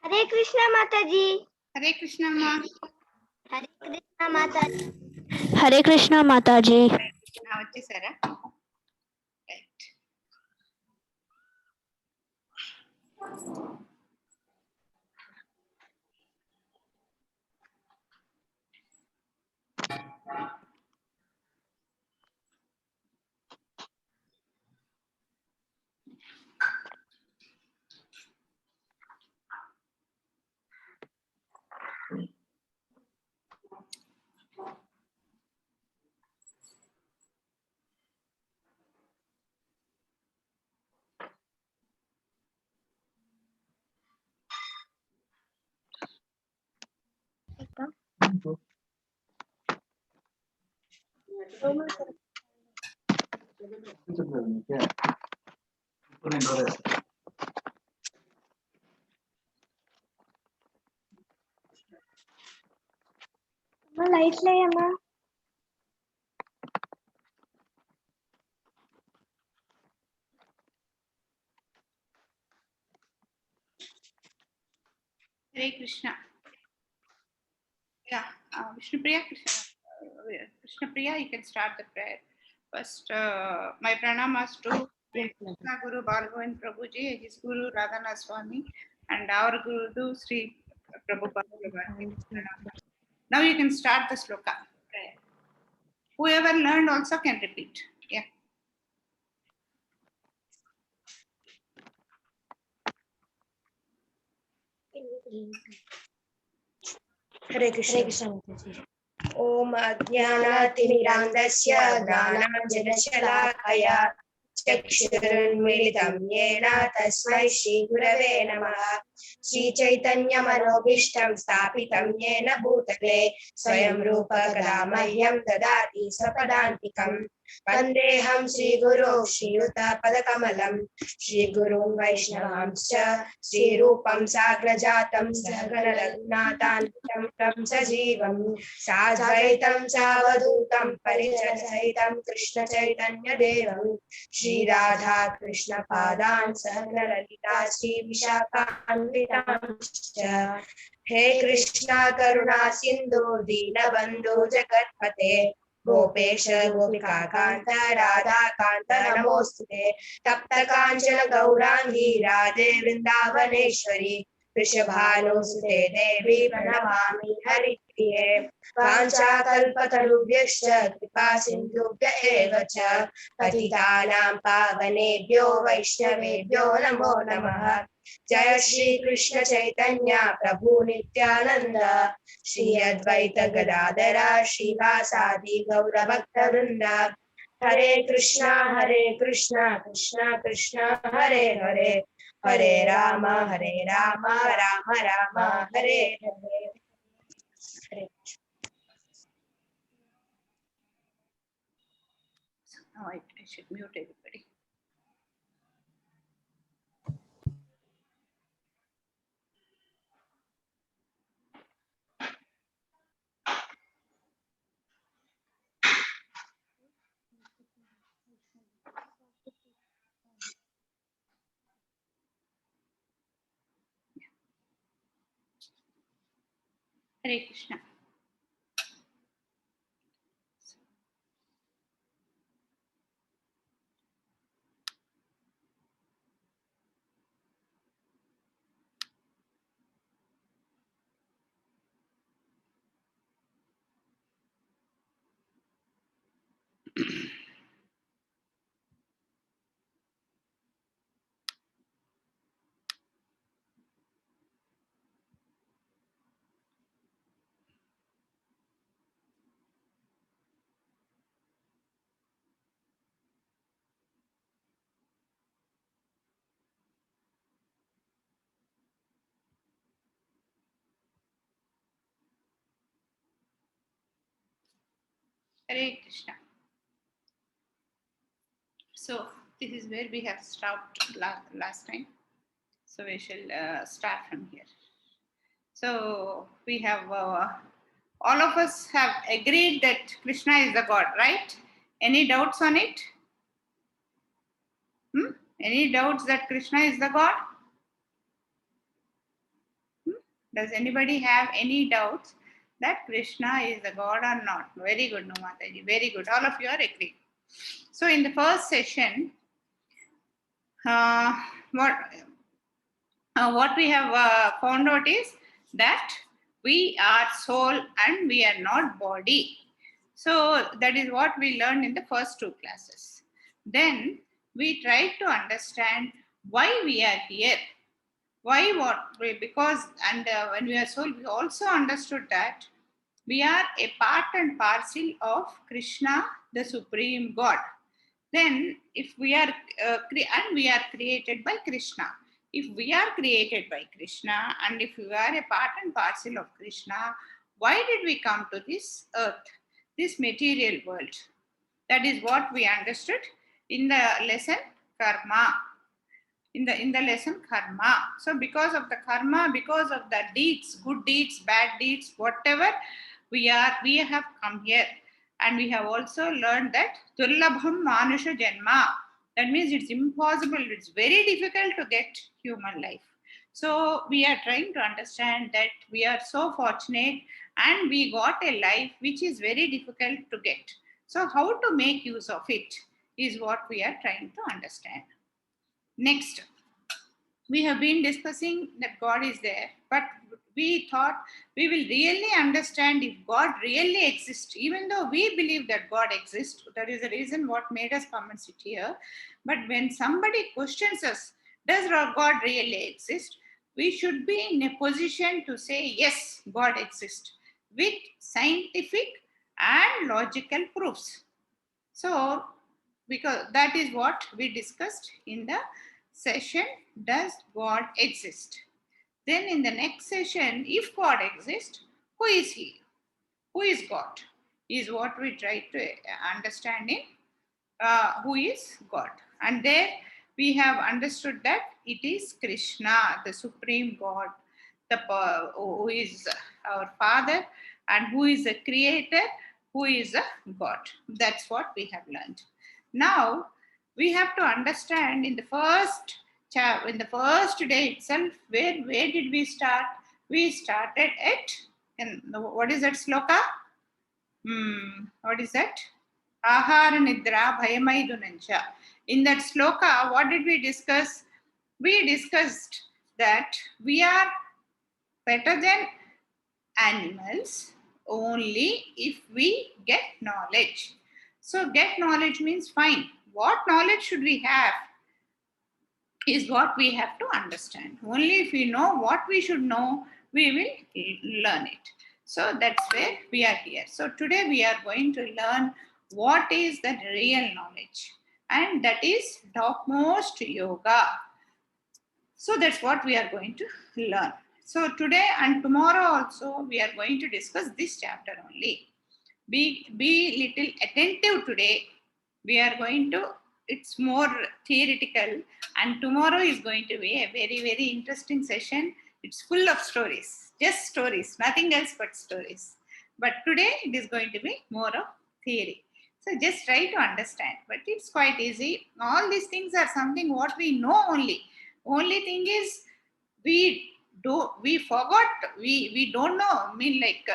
हरे कृष्णा माता जी। हरे कृष्णा माँ. हरे कृष्णा माता जी. हरे कृष्णा माताजी. వచ్చేసారా? రైట్. लाइट ले अम्मा. हरे Krishna. Yeah, Vishnupriya, Krishnapriya, you can start the prayer. First, my pranamas to Krishna Guru Balgovind Prabhuji, his Guru Radhana Swami, and our Guru Sri Prabhupada. Now you can start the sloka prayer. Whoever learned also can repeat. Yeah. हरे कृष्ण. ओम अज्ञानातिमिरान्धस्य ज्ञानाञ्जनशलाकया चक्षुरुन्मीलितं येन तस्मै श्रीगुरवे नमः. श्रीचैतन्यमनोभीष्टं स्थापितं येन भूतले स्वयं रूप कदा मह्यं ददाति स्वपदान्तिकम्. वन्देऽहं श्रीगुरो श्रीयुतपदकमलं श्रीगुरुं वैष्णवांश्च श्रीरूपं साग्रजातं सहगण रघुनाथान्वितं तं सजीवं साद्वैतं सावधूतं परिजनसहितं कृष्णचैतन्यदेवं श्रीराधा कृष्णपादान् सहगण ललिता श्रीविशाखान्वितांश्च. हे कृष्णा करुणा सिन्धु दीनबन्धु जगत्पते गोपेश गोपिकान्त राधाकान्त नमोस्तुते. तप्त काञ्चन गौरांगी राधे वृन्दावनेश्वरी वृषभानुसुते देवी प्रणमामि हरिप्रिये. वाञ्छाकल्पतरुभ्यश्च कृपा सिन्धुभ्य एव च पतितानां पावनेभ्यो वैष्णवेभ्यो नमो नमः. जय श्री कृष्ण चैतन्य प्रभु नित्यानंद श्री अद्वैत गदाधर श्रीवासादि गौर भक्तवृंद. हरे Krishna Krishna Krishna Hare Hare Hare Ram Ram Ram Hare Hare. Now I should mute everybody. Hare Krishna. Hare Krishna. So this is where we have stopped last time. So we shall start from here. So we have all of us have agreed that Krishna is the God, right? Any doubts on it? Any doubts that Krishna is the God? Does anybody have any doubts that Krishna is the God or not? Very good, no Mataji. Very good. All of you are agreed. So in the first session, uh, what what we have found out is that we are soul and we are not body. So that is what we learned in the first two classes. Then we tried to understand why we are here. Why what? Because, and when we are soul, we also understood that we are a part and parcel of Krishna, the Supreme God. Then if we are and we are created by Krishna. If we are created by Krishna and if we are a part and parcel of Krishna, why did we come to this earth, this material world? That is what we understood in the lesson karma. In the lesson karma. So because of the karma, because of the deeds, good deeds, bad deeds, whatever, we have come here. And we have also learned that Durlabham Manusha Janma. That means it's impossible, it's very difficult to get human life. So we are trying to understand that we are so fortunate and we got a life which is very difficult to get. So how to make use of it is what we are trying to understand. Next, we have been discussing that God is there, but we thought we will really understand if God really exists, even though we believe that God exists. That is the reason what made us come and sit here. But when somebody questions us, does God really exist? We should be in a position to say, yes, God exists with scientific and logical proofs. So, because that is what we discussed in the session, does God exist? Then in the next session, if God exists, who is he? Who is God? Is what we try to understanding who is God. And there we have understood that it is Krishna, the Supreme God, who is our Father and who is the Creator, who is a God. That's what we have learned. Now we have to understand in the first day itself, where did we start? We started at, and what is that sloka? What is that? Ahara nidra bhayamaidunancha. In that sloka, what did we discuss? We discussed that we are better than animals only if we get knowledge. So get knowledge means fine. What knowledge should we have is what we have to understand. Only if we know what we should know, we will learn it. So that's where we are here. So today we are going to learn what is the real knowledge, and that is topmost yoga. So that's what we are going to learn. So today and tomorrow also we are going to discuss this chapter only. Be little attentive today. We are going to, it's more theoretical, and tomorrow is going to be a very, very interesting session. It's full of stories, just stories, nothing else but stories. But today it is going to be more of theory. So just try to understand, but it's quite easy. All these things are something what we know only. Only thing is we forgot, we don't know. I mean, like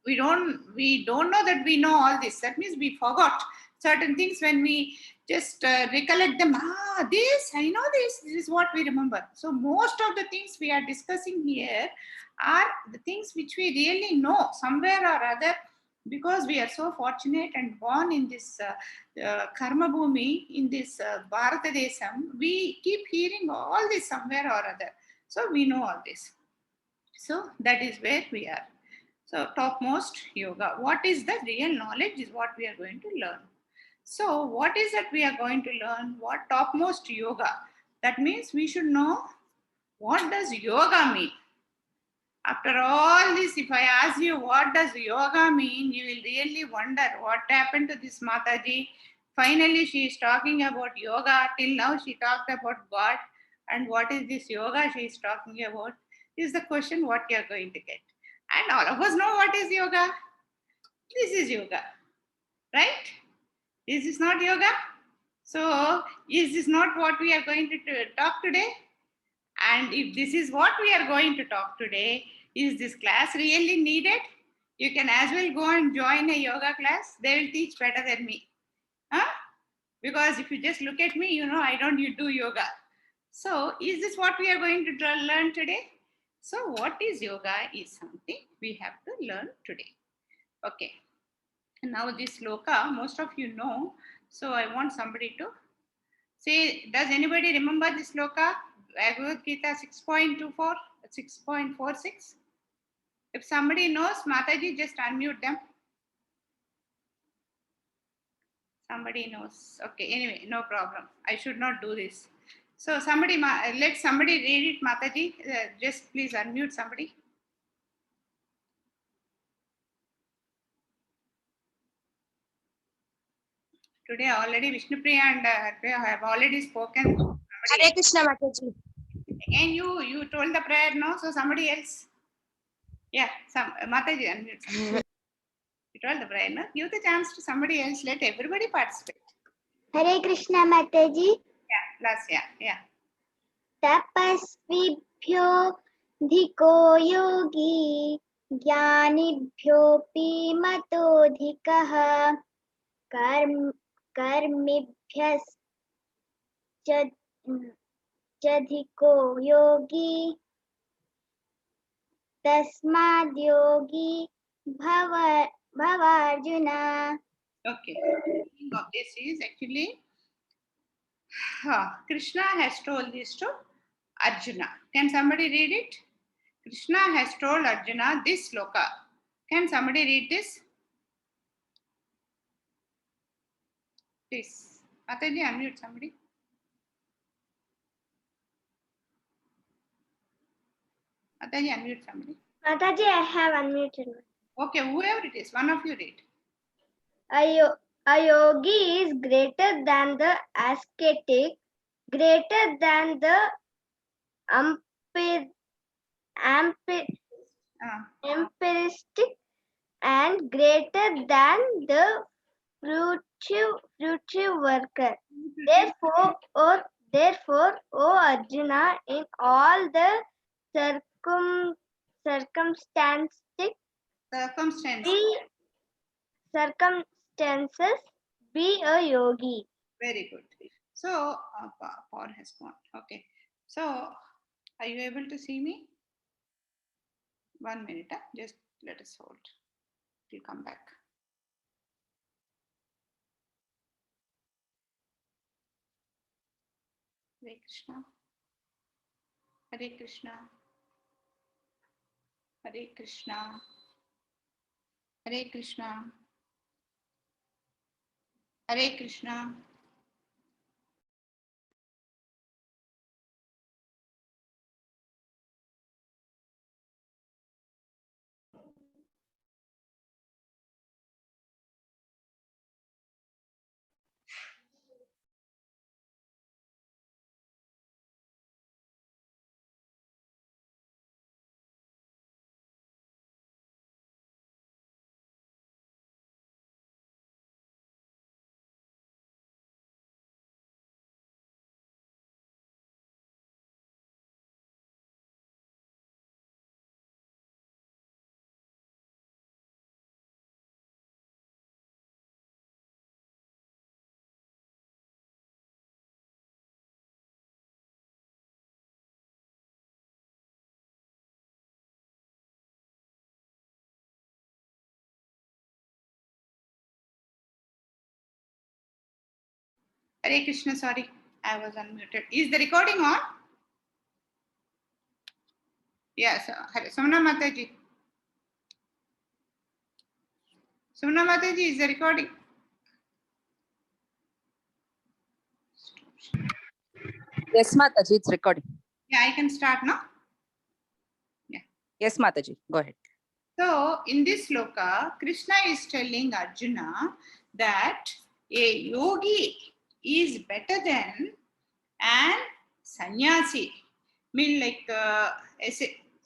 we don't know that we know all this. That means we forgot certain things. When we just recollect them, this I know, this is what we remember. So most of the things we are discussing here are the things which we really know somewhere or other, because we are so fortunate and born in this karma bhumi, in this Bharata Desam. We keep hearing all this somewhere or other, so we know all this. So that is where we are. So topmost yoga, what is the real knowledge is what we are going to learn. So what is that we are going to learn? What topmost yoga? That means we should know what does yoga mean. After all this, if I ask you what does yoga mean, you will really wonder what happened to this Mataji. Finally, she is talking about yoga. Till now, she talked about God. And what is this yoga she is talking about? Is the question what you are going to get. And all of us know what is yoga. This is yoga, right? Is this not yoga? So, is this not what we are going to talk today? And if this is what we are going to talk today, Is this class really needed? You can as well go and join a yoga class. They will teach better than me. Huh? Because if you just look at me, you know, I don't do yoga. So is this what we are going to learn today? So what is yoga is something we have to learn today. Okay. And now this sloka, most of you know. So I want somebody to say, does anybody remember this sloka? Bhagavad Gita 6.24, 6.46. If somebody knows, Mataji, just unmute them. Somebody knows. Okay, anyway, no problem. I should not do this. So somebody, let somebody read it, Mataji. Just please unmute somebody. Today already Vishnupriya and have already spoken. Hare Krishna Mataji. Again, you told the prayer, no? So somebody else. Yeah, Mataji unmute somebody. You told the prayer, no? Give the chance to somebody else. Let everybody participate. Hare Krishna Mataji. Yeah, last, yeah. तपस्विभ्यो धिको Yogi ज्ञानिभ्योऽपि मतोऽधिकः कर्मिभ्यश्चाधिको Yogi तस्माद्योगी भवार्जुन. Okay. The meaning of this is actually Krishna has told this to Arjuna. Can somebody read it? Krishna has told Arjuna this sloka. Can somebody read this? Please. Mataji, unmute somebody. Mataji, unmute somebody. Mataji, I have unmuted. Okay, whoever it is, one of you read. A yogi is greater than the ascetic, greater than the empiricistic, and greater than the fruitive worker. Therefore, O Arjuna, in all the circumstances, be a yogi. Very good. So, power has gone. Okay. So, are you able to see me? 1 minute. Just let us hold. We'll come back. Hare Krishna. Hare Krishna. Hare Krishna. Hare Krishna. Hare Krishna. Hare Krishna, sorry, I was unmuted. Is the recording on? Yes, Samana Mataji. Samana Mataji, is the recording? Yes, Mataji, it's recording. Yeah, I can start now. Yes, Mataji, go ahead. So, in this sloka, Krishna is telling Arjuna that a yogi is better than an sannyasi. Mean like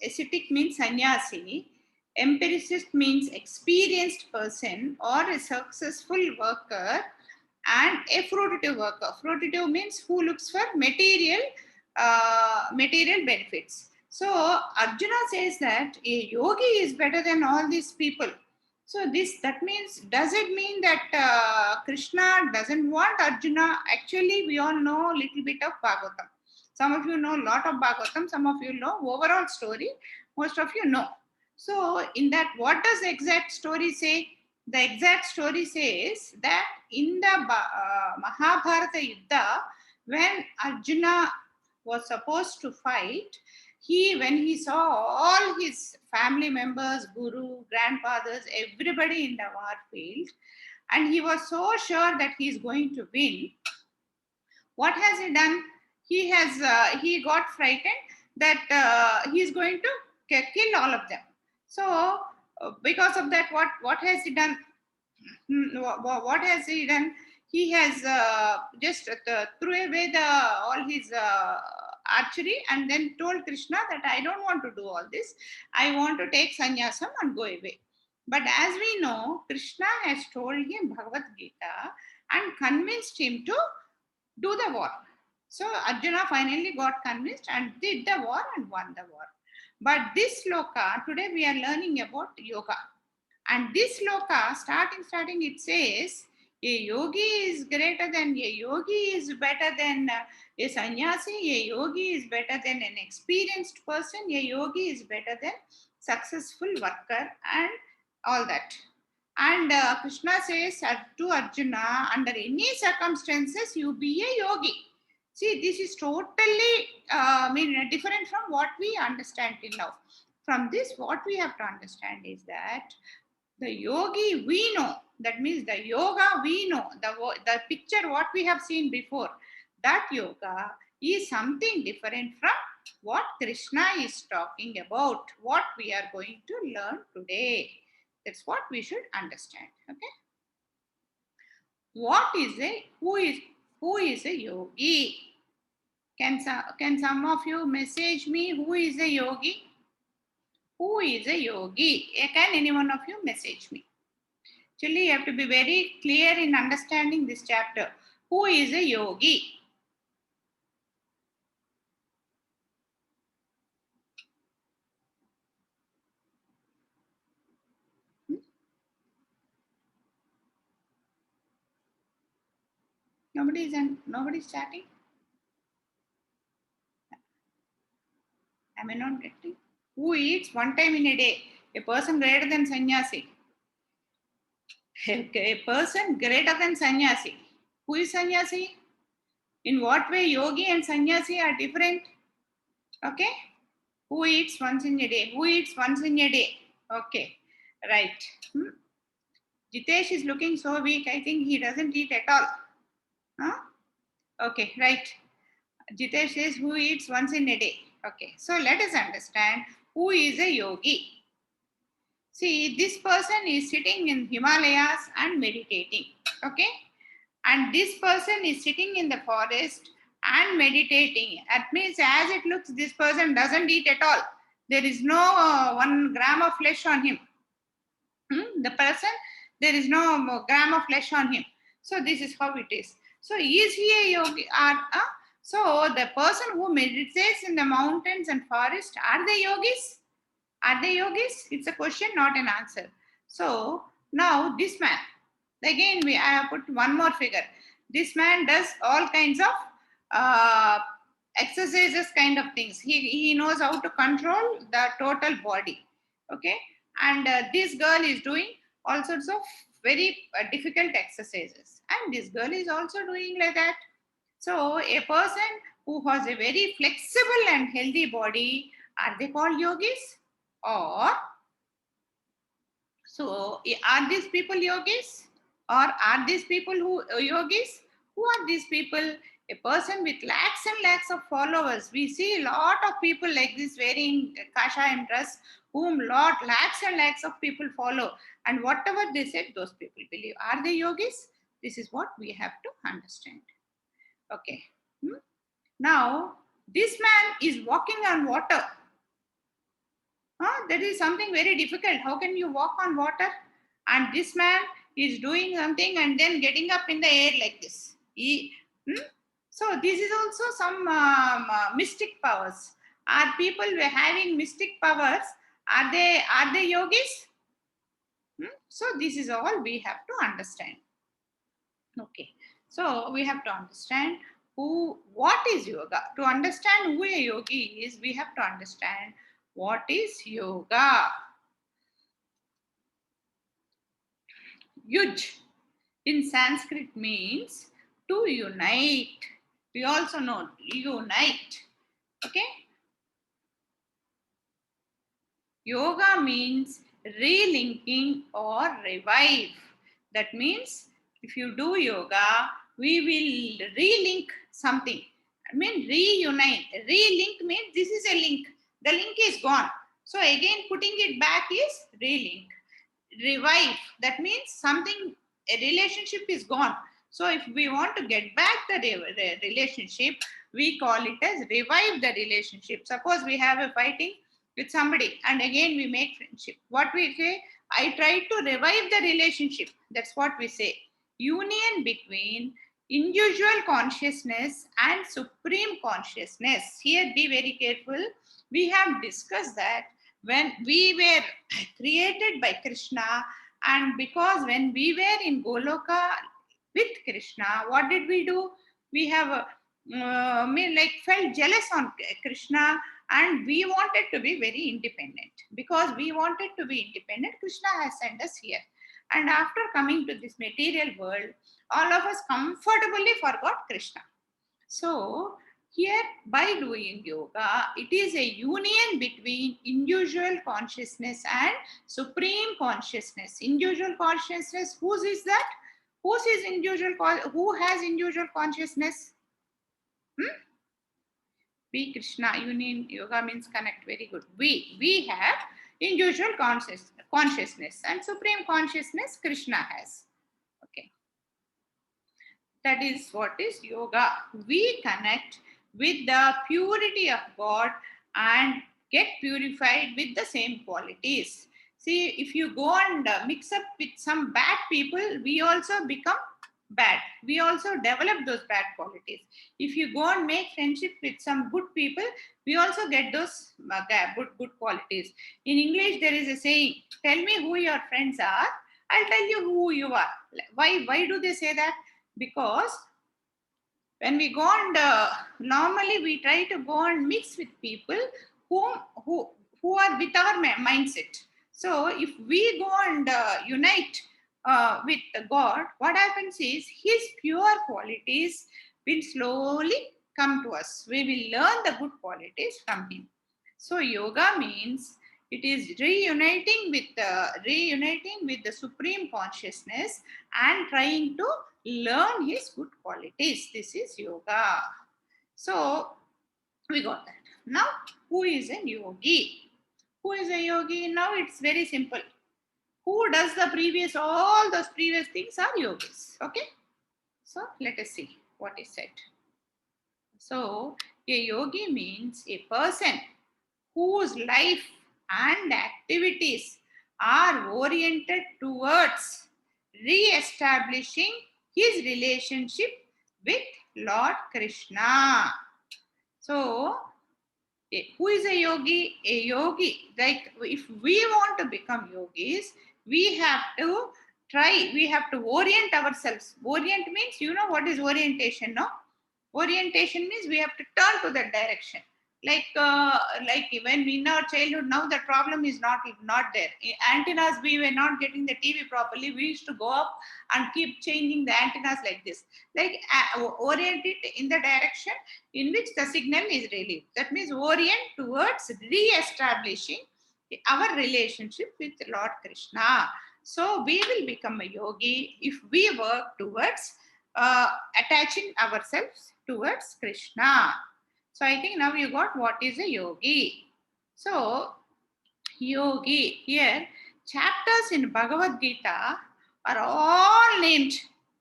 ascetic means sannyasi, empiricist means experienced person or a successful worker, and a fruitive worker. Fruitive means who looks for material benefits. So Arjuna says that a yogi is better than all these people. So that means, does it mean that Krishna doesn't want Arjuna? Actually, we all know a little bit of Bhagavatam. Some of you know a lot of Bhagavatam, some of you know overall story, most of you know. So in that, what does the exact story say? The exact story says that in the Mahabharata Yuddha, when Arjuna was supposed to fight, when he saw all his family members, guru, grandfathers, everybody in the war field, and he was so sure that he is going to win, what has he done? He got frightened that he is going to kill all of them. So because of that, what has he done? What has he done? He has just threw away all his archery and then told Krishna that I don't want to do all this. I want to take sannyasam and go away. But as we know, Krishna has told him Bhagavad Gita and convinced him to do the war. So Arjuna finally got convinced and did the war and won the war. But this sloka, today we are learning about yoga. And this sloka, starting, it says, a yogi is greater than, a yogi is better than a sannyasi, a yogi is better than an experienced person, a yogi is better than successful worker and all that. And Krishna says to Arjuna, under any circumstances, you be a yogi. See, this is totally different from what we understand till now. From this, what we have to understand is that the yogi we know, that means the yoga we know, the picture what we have seen before, that yoga is something different from what Krishna is talking about, what we are going to learn today. That's what we should understand. Okay. Who is a yogi? Can some of you message me who is a yogi? Who is a yogi? Can any one of you message me? Actually, you have to be very clear in understanding this chapter. Who is a yogi? Nobody's chatting. Am I not getting? Who eats one time in a day? A person greater than sannyasi. A person greater than sannyasi. Who is sannyasi? In what way yogi and sannyasi are different? Okay. Who eats once in a day? Who eats once in a day? Okay. Right. Jitesh is looking so weak. I think he doesn't eat at all. Huh? Okay, right. Jitesh says who eats once in a day. Okay, so let us understand who is a yogi. See, this person is sitting in Himalayas and meditating. Okay, and this person is sitting in the forest and meditating. That means, as it looks, this person doesn't eat at all. There is no 1 gram of flesh on him. The person, there is no gram of flesh on him. So this is how it is. So is he a yogi? So the person who meditates in the mountains and forest, are they yogis? Are they yogis? It's a question, not an answer. So now this man, again I have put one more figure. This man does all kinds of exercises, kind of things. He knows how to control the total body. Okay, and this girl is doing all sorts of very difficult exercises, and this girl is also doing like that. So a person who has a very flexible and healthy body, are they called yogis? Or so are these people yogis? Or are these people yogis? Who are these people? A person with lakhs and lakhs of followers. We see a lot of people like this wearing kashayam dress, whom lakhs and lakhs of people follow. And whatever they said, those people believe. Are they yogis? This is what we have to understand. Okay. Now, this man is walking on water. That is something very difficult. How can you walk on water? And this man is doing something and then getting up in the air like this. So this is also some mystic powers. Are people having mystic powers? Are they yogis? So this is all we have to understand. Okay, so we have to understand what is yoga. To understand who a yogi is, we have to understand what is yoga. Yuj in Sanskrit means to unite. We also know unite. Okay. Yoga means relinking or revive. That means if you do yoga, we will relink something. I mean reunite. Relink means this is a link. The link is gone. So again putting it back is relink. Revive. That means something, a relationship is gone. So if we want to get back the relationship, we call it as revive the relationship. Suppose we have a fighting with somebody and again we make friendship. What we say? I try to revive the relationship. That's what we say. Union between individual consciousness and supreme consciousness. Here be very careful. We have discussed that when we were created by Krishna, and because when we were in Goloka with Krishna, what did we do? We have felt jealous on Krishna, and we wanted to be very independent. Because we wanted to be independent, Krishna has sent us here. And after coming to this material world, all of us comfortably forgot Krishna. So here, by doing yoga, it is a union between individual consciousness and supreme consciousness. Individual consciousness, whose is that? Who has individual consciousness? We, Krishna. Union yoga means connect. Very good. We have individual consciousness and supreme consciousness Krishna has. Okay. That is what is yoga. We connect with the purity of God and get purified with the same qualities. See, if you go and mix up with some bad people, we also become bad. We also develop those bad qualities. If you go and make friendship with some good people, we also get those good qualities. In English, there is a saying, tell me who your friends are, I'll tell you who you are. Why do they say that? Because when we go and normally we try to go and mix with people who are with our mindset. So if we go and unite with God, what happens is his pure qualities will slowly come to us. We will learn the good qualities from him. So yoga means it is reuniting with the supreme consciousness and trying to learn his good qualities. This is yoga. So we got that. Now, who is a yogi? Who is a yogi? Now it's very simple. Who does all those previous things are yogis. Okay. So let us see what is said. So a yogi means a person whose life and activities are oriented towards re-establishing his relationship with Lord Krishna. So, who is a yogi? A yogi, like if we want to become yogis, we have to orient ourselves. Orient means, you know what is orientation, no? Orientation means we have to turn to that direction. Like when in our childhood, now the problem is not there. Antennas, we were not getting the TV properly. We used to go up and keep changing the antennas like this. Like orient it in the direction in which the signal is relieved. That means orient towards re-establishing our relationship with Lord Krishna. So we will become a yogi if we work towards attaching ourselves towards Krishna. So I think now you got what is a yogi. So yogi, here chapters in Bhagavad Gita are all named.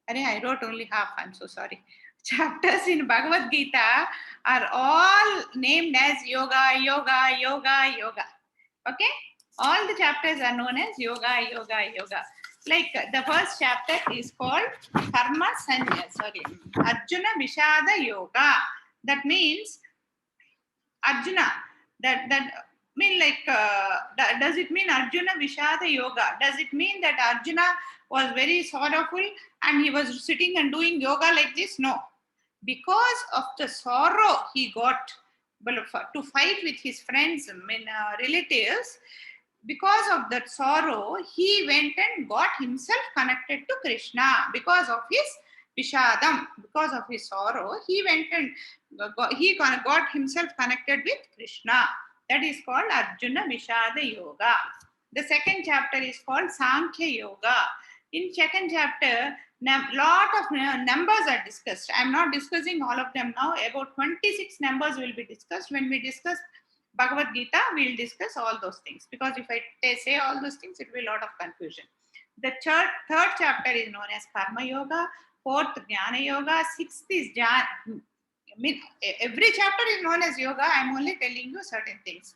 I wrote only half, I'm so sorry. Chapters in Bhagavad Gita are all named as yoga, yoga, yoga, yoga. Okay? All the chapters are known as yoga, yoga, yoga. Like the first chapter is called Karma Arjuna Vishada Yoga. That means Arjuna, That mean like does it mean Arjuna Vishada Yoga? Does it mean that Arjuna was very sorrowful and he was sitting and doing yoga like this? No. Because of the sorrow he got to fight with his friends, relatives, because of that sorrow, he went and got himself connected to Krishna because of his Vishadam, because of his sorrow. He went and got himself connected with Krishna. That is called Arjuna Vishada Yoga. The second chapter is called Sankhya Yoga. In second chapter, lot of numbers are discussed. I am not discussing all of them now. About 26 numbers will be discussed. When we discuss Bhagavad Gita, we will discuss all those things. Because if I say all those things, it will be a lot of confusion. The third chapter is known as Karma Yoga. Fourth, Jnana Yoga. Sixth is every chapter is known as yoga. I am only telling you certain things.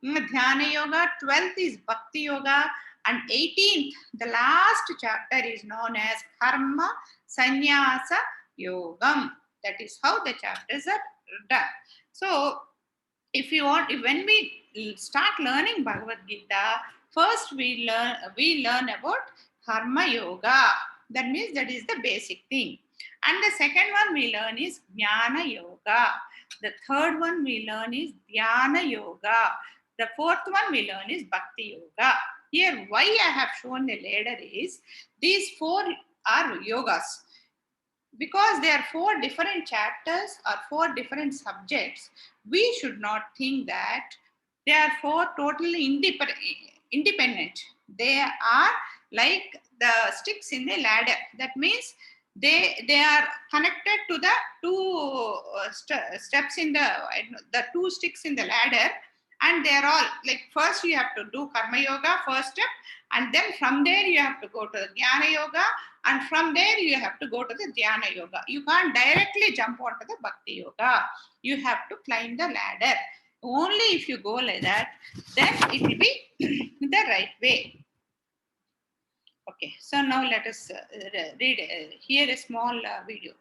Dhyana Yoga. 12th is Bhakti Yoga. And 18th, the last chapter is known as Karma Sannyasa Yogam. That is how the chapters are done. So, when we start learning Bhagavad Gita, first we learn about Karma Yoga. That means that is the basic thing. And the second one we learn is Jnana Yoga. The third one we learn is Dhyana Yoga. The fourth one we learn is Bhakti Yoga. Here, why I have shown the ladder is, these four are yogas. Because they are four different chapters or four different subjects, we should not think that they are four totally independent. They are like the sticks in the ladder. That means they are connected to the two steps in the two sticks in the ladder, and they are all like, first you have to do Karma Yoga, first step, and then from there you have to go to the Jnana Yoga, and from there you have to go to the Dhyana Yoga. You can't directly jump onto the Bhakti Yoga. You have to climb the ladder. Only if you go like that, then it will be the right way. Okay, so now let us hear a small video.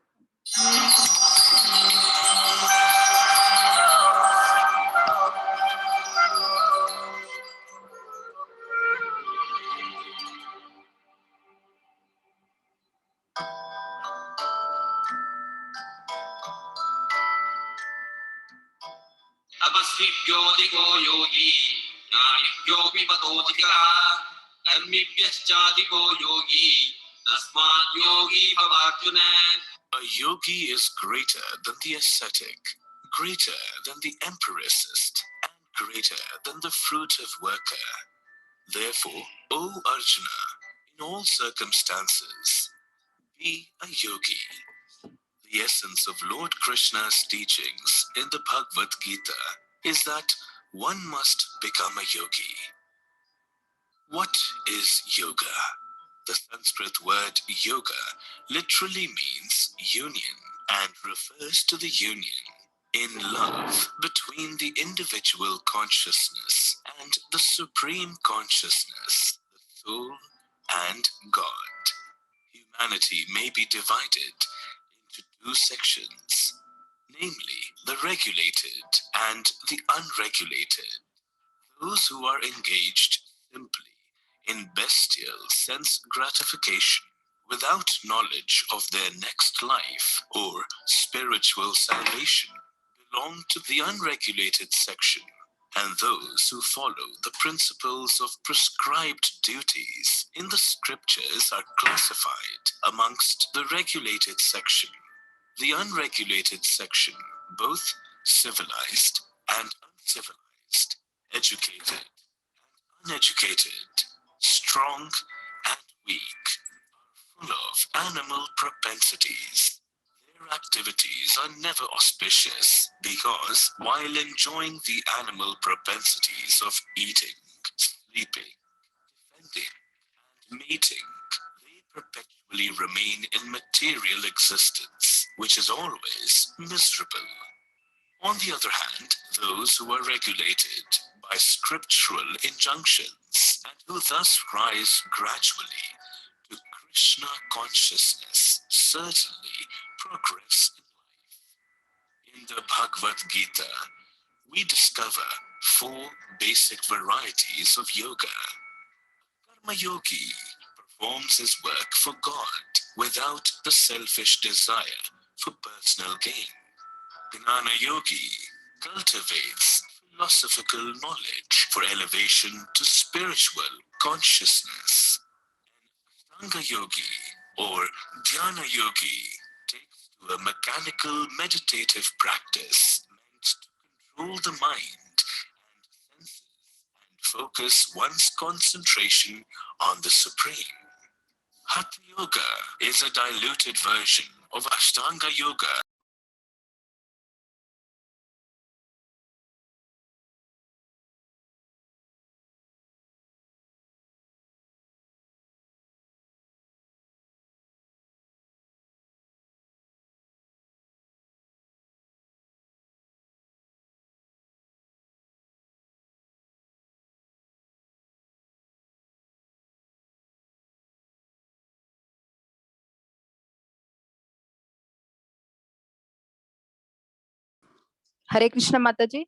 Tapasvibhyodiko yogi, jnanibhyopi matodika, karmibhyaschaadiko yogi, tasmat yogi bhavarjuna. A yogi is greater than the ascetic, greater than the empiricist, and greater than the fruitive worker. Therefore, O Arjuna, in all circumstances, be a yogi. The essence of Lord Krishna's teachings in the Bhagavad Gita is that one must become a yogi. What is yoga? The Sanskrit word yoga literally means union and refers to the union in love between the individual consciousness and the supreme consciousness, the soul and God. Humanity may be divided into two sections, namely the regulated and the unregulated. Those who are engaged simply in bestial sense gratification without knowledge of their next life or spiritual salvation belong to the unregulated section, and those who follow the principles of prescribed duties in the scriptures are classified amongst the regulated section. The unregulated section, both civilized and uncivilized, educated and uneducated, strong and weak, are full of animal propensities. Their activities are never auspicious because while enjoying the animal propensities of eating, sleeping, defending, and mating, they perpetually remain in material existence, which is always miserable. On the other hand, those who are regulated by scriptural injunctions and who thus rise gradually to Krishna consciousness certainly progress in life. In the Bhagavad Gita, we discover 4 basic varieties of yoga. Karma Yogi performs his work for God without the selfish desire for personal gain. Gnana Yogi cultivates philosophical knowledge for elevation to spiritual consciousness. Ashtanga Yogi or Dhyana Yogi takes to a mechanical meditative practice meant to control the mind and senses and focus one's concentration on the Supreme. Hatha Yoga is a diluted version of Ashtanga Yoga. Hare Krishna Mataji.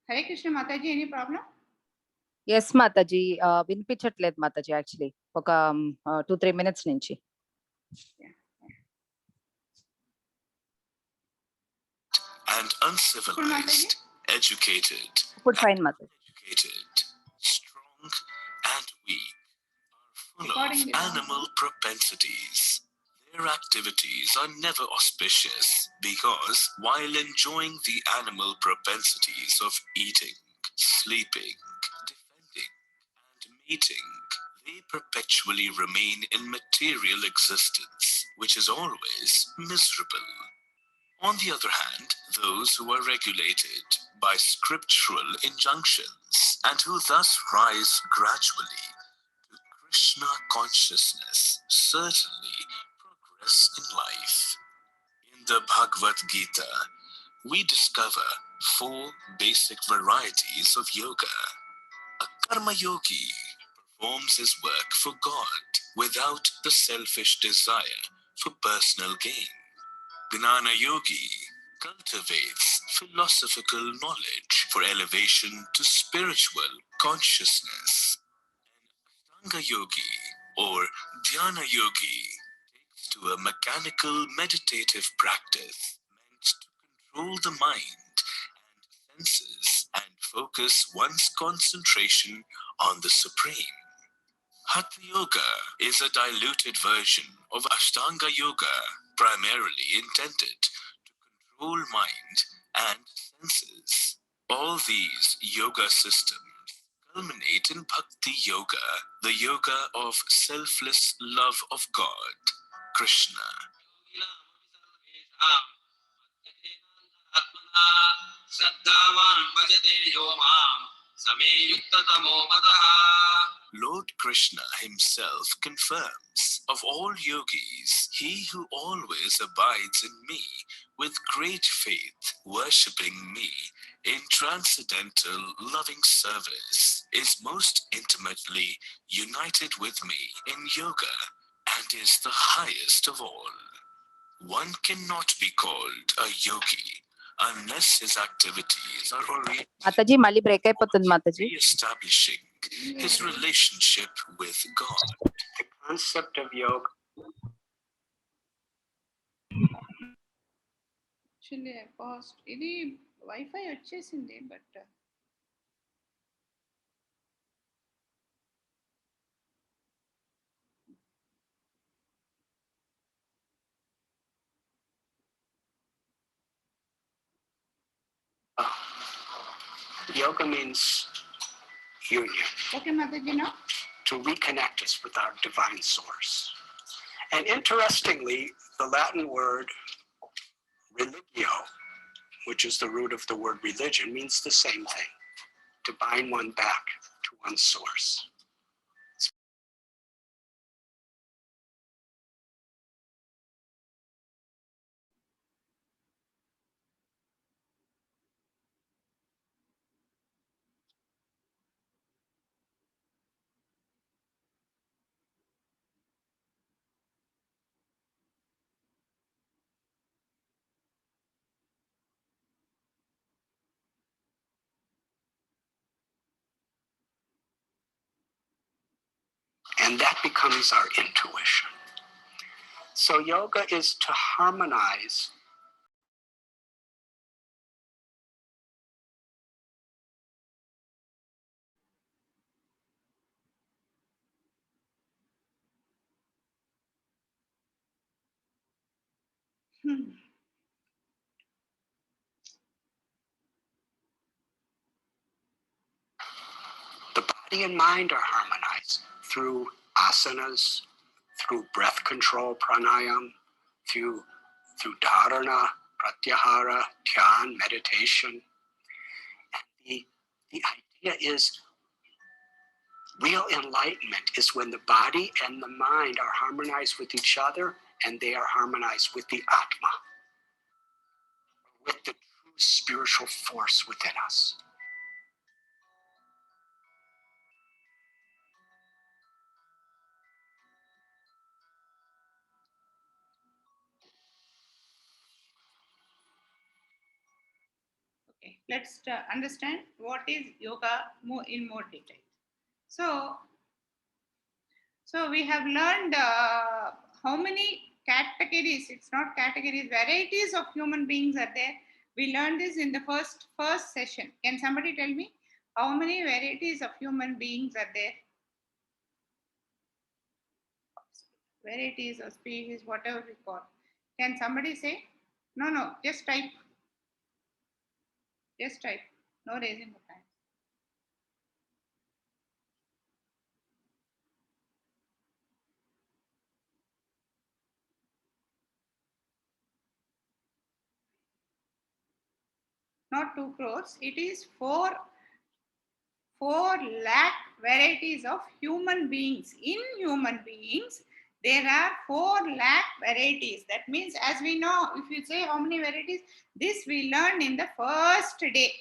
Hare Krishna Mataji, any problem? Yes, Mataji. వినిపించట్లేదు Mataji actually. ఒక 2-3 minutes నుంచి. And uncivilized, educated, Good fine Mataji. educated, strong and weak are full Recording of it down. animal propensities. Their activities are never auspicious because while enjoying the animal propensities of eating, sleeping, defending, and mating, they perpetually remain in material existence, which is always miserable. On the other hand, those who are regulated by scriptural injunctions and who thus rise gradually to Krishna consciousness certainly progress in life. In the Bhagavad Gita, we discover 4 basic varieties of yoga. A Karma Yogi performs his work for God without the selfish desire for personal gain. Gnana Yogi cultivates philosophical knowledge for elevation to spiritual consciousness. Ashtanga Yogi or Dhyana Yogi takes to a mechanical meditative practice meant to control the mind and senses and focus one's concentration on the Supreme. Hatha Yoga is a diluted version of Ashtanga Yoga, primarily intended to control mind and senses. All these yoga systems culminate in Bhakti Yoga, the yoga of selfless love of God, Krishna. Lord Krishna himself confirms, of all yogis, he who always abides in me with great faith, worshipping me in transcendental loving service, is most intimately united with me in yoga and is the highest of all. One cannot be called a yogi unless his activities are oriented Mataji మళ్ళీ break అయిపోతుంది Mataji. establishing his relationship with God. The concept of yoga Actually, I paused. ఇది WiFi వచ్చేసింది but yoga means union, okay Mataji no to reconnect us with our divine source. And interestingly, the Latin word religio, which is the root of the word religion, means the same thing, to bind one back to one's source. And that becomes our intuition. So yoga is to harmonize the body and mind are harmonized through asanas, through breath control, pranayam, through dharana, pratyahara, dhyan, meditation. And the idea is real enlightenment is when the body and the mind are harmonized with each other and they are harmonized with the Atma, with the true spiritual force within us. Okay, let's understand what is yoga in more detail. So we have learned how many categories, it's not categories, varieties of human beings are there. We learned this in the first session. Can somebody tell me how many varieties of human beings are there? Varieties or species, whatever we call. Can somebody say? No, just type. Just type. No raising of hand. Not 2 crores, it is 4 lakh varieties of human beings. In human beings, there are 4 lakh varieties. That means, as we know, if you say how many varieties, this we learned in the first day.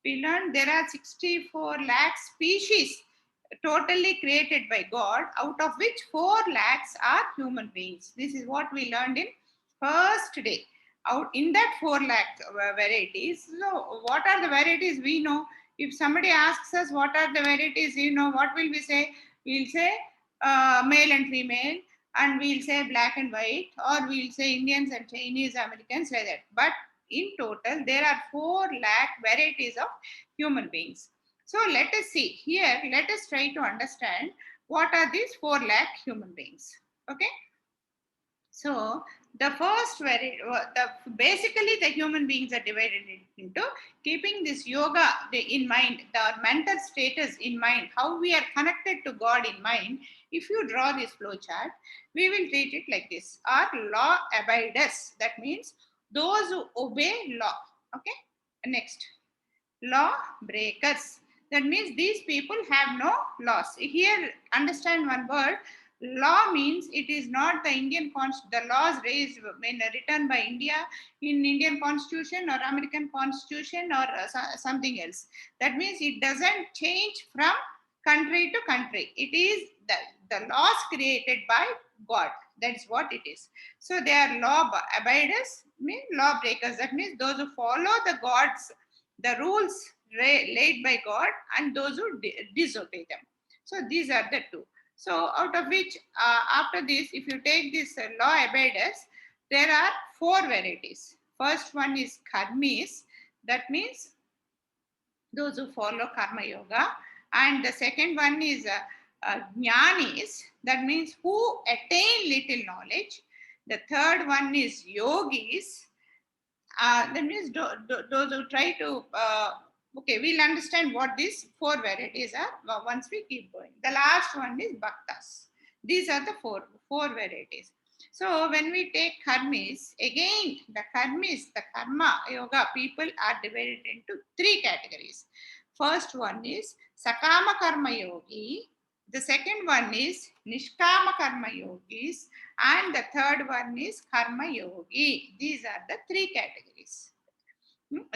We learned there are 64 lakh species totally created by God, out of which 4 lakhs are human beings. This is what we learned in first day. Out in that 4 lakh varieties. So what are the varieties we know? If somebody asks us what are the varieties, what will we say? We'll say male and female, and we'll say black and white, or we'll say Indians and Chinese, Americans, like that. But in total, there are 4 lakh varieties of human beings. So let us see here, let us try to understand what are these 4 lakh human beings. Okay. So the first basically the human beings are divided into, keeping this yoga in mind, the mental status in mind, how we are connected to God in mind. If you draw this flow chart, we will treat it like this: are law abiders. That means those who obey law. Okay. Next, law breakers. That means these people have no laws. Here, understand one word. Law means it is not the Indian the laws raised written by India in Indian Constitution or American Constitution or something else. That means it doesn't change from country to country. It is the laws created by God. That's what it is. So they are law abiders, mean law breakers. That means those who follow the rules laid by God, and those who disobey them. So these are the 2. So out of which, after this, if you take this law abiders, there are 4 varieties. First one is karmis. That means those who follow karma yoga. And the second one is jnanis. That means who attain little knowledge. The third one is yogis. That means those who try to okay, we'll understand what these 4 varieties are once we keep going. The last one is bhaktas. These are the four varieties. So when we take karmis, again the karma yoga people are divided into 3 categories. First one is sakama karma yogi. The second one is nishkama karma yogis, and the third one is karma yogi. These are the 3 categories.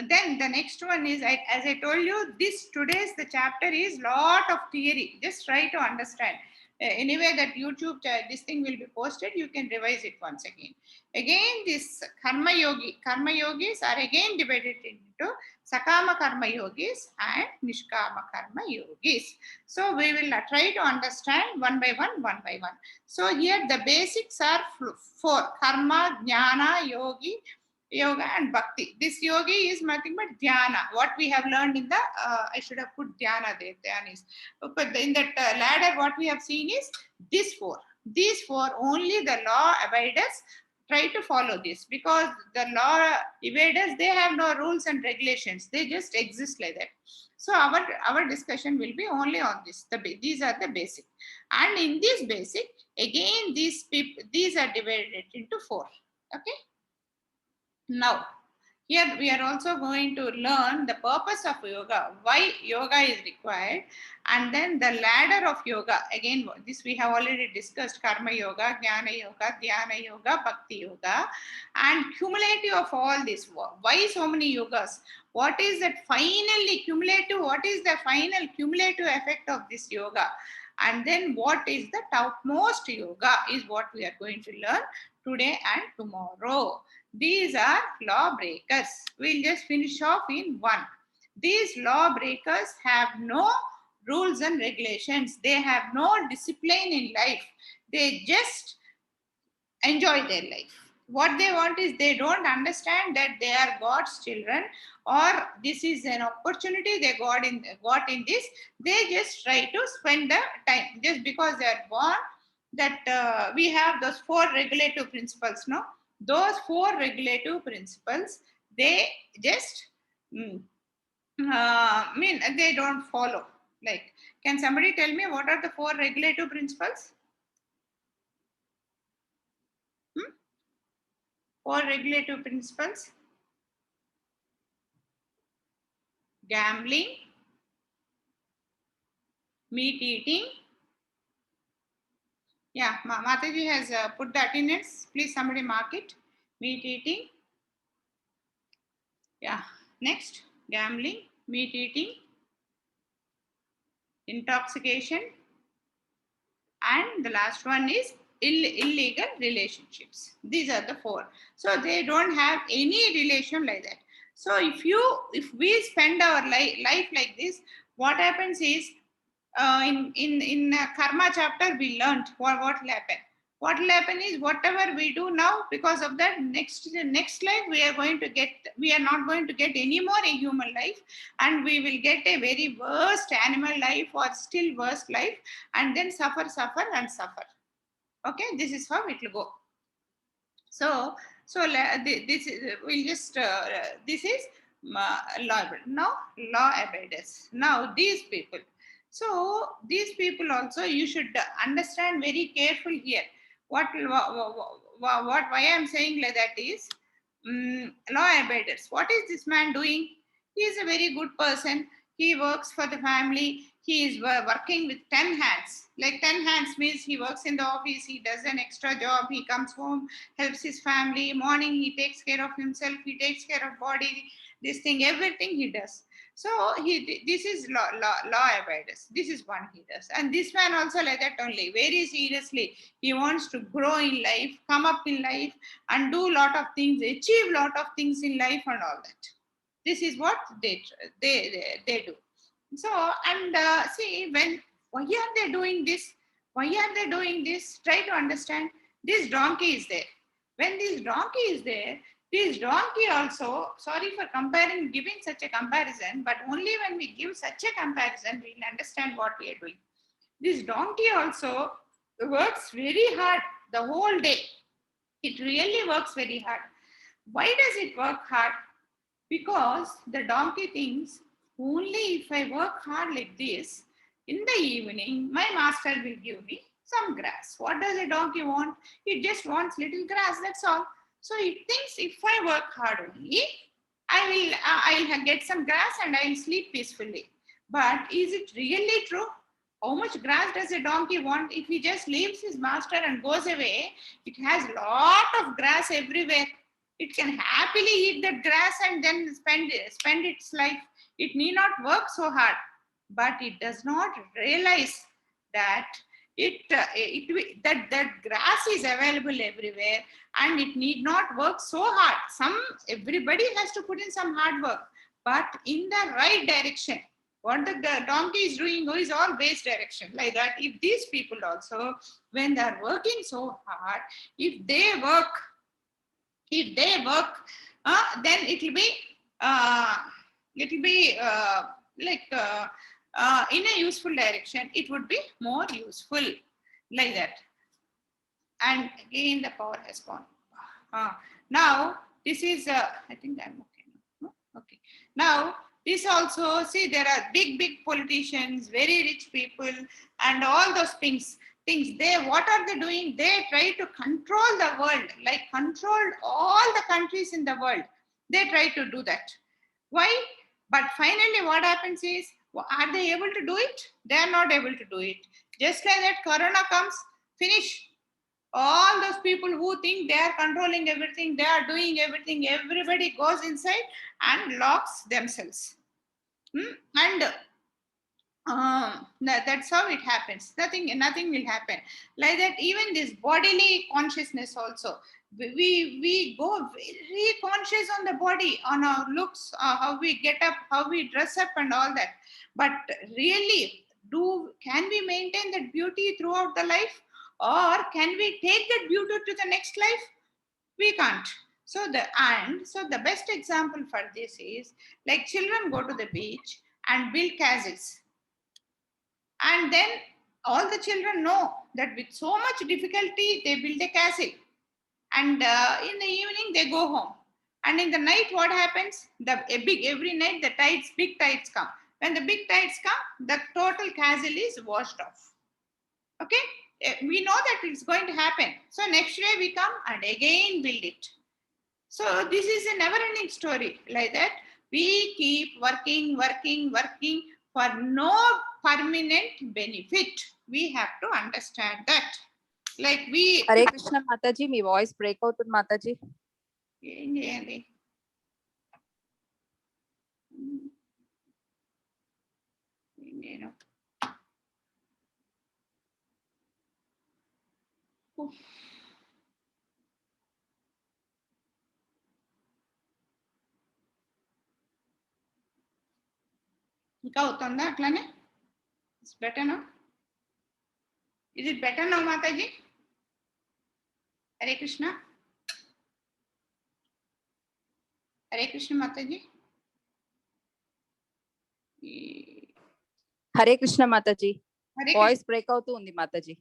Then the next one is, as I told you, the chapter is lot of theory. Just try to understand. anyway that YouTube this thing will be posted, you can revise it once again. Again, this karma yogis are again divided into sakama karma yogis and nishkama karma yogis. So we will try to understand one by one. So here the basics are 4: karma, jnana, yoga and bhakti. This yogi is nothing but dhyana. What we have learned in the, I should have put dhyana there, dhyana is. But in that ladder, what we have seen is these 4. These 4, only the law abiders try to follow this, because the law evaders, they have no rules and regulations. They just exist like that. So our discussion will be only on this. These are the basic. And in this basic, again, these are divided into 4. Okay. Now, here we are also going to learn the purpose of yoga, why yoga is required, and then the ladder of yoga. Again, this we have already discussed: karma yoga, jnana yoga, dhyana yoga, bhakti yoga, and cumulative of all this. Why so many yogas? What is that finally cumulative? What is the final cumulative effect of this yoga? And then what is the topmost yoga is what we are going to learn today and tomorrow. These are law breakers. We'll just finish off in one. These law breakers have no rules and regulations. They have no discipline in life. They just enjoy their life. What they want is, they don't understand that they are God's children, or this is an opportunity they got in this. They just try to spend the time just because they are born. That we have those 4 regulative principles, no? Those 4 regulative principles, they just they don't follow. Like, can somebody tell me what are the 4 regulative principles? 4 regulative principles: gambling, meat eating. Yeah, Mataji has put the attendance. Please somebody mark it. Meat eating. Yeah. Next, gambling, meat eating, intoxication, and the last one is illegal relationships. These are the 4. So they don't have any relation like that. So if we spend our life like this, what happens is, in karma chapter we learned what will happen. What will happen is, whatever we do now, because of that, next life we are not going to get any more a human life, and we will get a very worst animal life or still worse life, and then suffer. Okay, this is how it will go. So this is, we'll just this is law. Now law abiders. Now these people. So these people also, you should understand very carefully here. Why I'm saying like that is, law abiders. What is this man doing? He is a very good person. He works for the family. He is working with 10 hands. Like 10 hands means he works in the office. He does an extra job. He comes home, helps his family. Morning he takes care of himself. He takes care of body. This thing, everything he does. So this is law abiders. This is one he does. And this man also like that only. Very seriously, he wants to grow in life, come up in life, and do a lot of things, achieve a lot of things in life and all that. This is what they do. So, and see, why are they doing this? Why are they doing this? Try to understand. This donkey is there. When this donkey is there, this donkey also, sorry for giving such a comparison, but only when we give such a comparison, we'll understand what we are doing. This donkey also works very hard the whole day. It really works very hard. Why does it work hard? Because the donkey thinks, only if I work hard like this, in the evening, my master will give me some grass. What does a donkey want? It just wants little grass, that's all. So it thinks, if I work hard only, I'll get some grass and I'll sleep peacefully. But is it really true? How much grass does a donkey want? If he just leaves his master and goes away, it has a lot of grass everywhere. It can happily eat that grass and then spend its life. It need not work so hard. But it does not realize that that grass is available everywhere, and it need not work so hard. Everybody has to put in some hard work, but in the right direction. What the donkey is doing is all base direction. Like that, if these people also, when they are working so hard, if they work, then it will be in a useful direction. It would be more useful, like that. And again, the power has gone. Now, this is, I think I'm okay. No? Okay. Now, this also, see, there are big politicians, very rich people, and all those things. What are they doing? They try to control the world, like control all the countries in the world. They try to do that. Why? But finally, what happens is, are they able to do it? They are not able to do it. Just like that, Corona comes, finish. All those people who think they are controlling everything, they are doing everything, everybody goes inside and locks themselves. And that's how it happens. Nothing will happen. Like that, even this bodily consciousness also. We go very conscious on the body, on our looks, how we get up, how we dress up and all that. But really, can we maintain that beauty throughout the life? Or can we take that beauty to the next life? We can't. So the best example for this is, like, children go to the beach and build castles. And then all the children know that with so much difficulty, they build a castle. And in the evening, they go home. And in the night, what happens? Every night, big tides come. When the big tides come, the total castle is washed off. Okay? We know that it's going to happen. So next day we come and again build it. So this is a never-ending story. Like that, we keep working for no permanent benefit. We have to understand that. Like we... Hare Krishna Mataji, me voice break అవుతుంది మాతాజీ. ఏం చేయాలి? నేను ఇంకా అవుతుందా అట్లానే? It's better now? Is it better now, Mataji? Hare Krishna. Hare Krishna, Mataji. Hare Krishna Mataji, voice break అవుతూ ఉంది Mataji.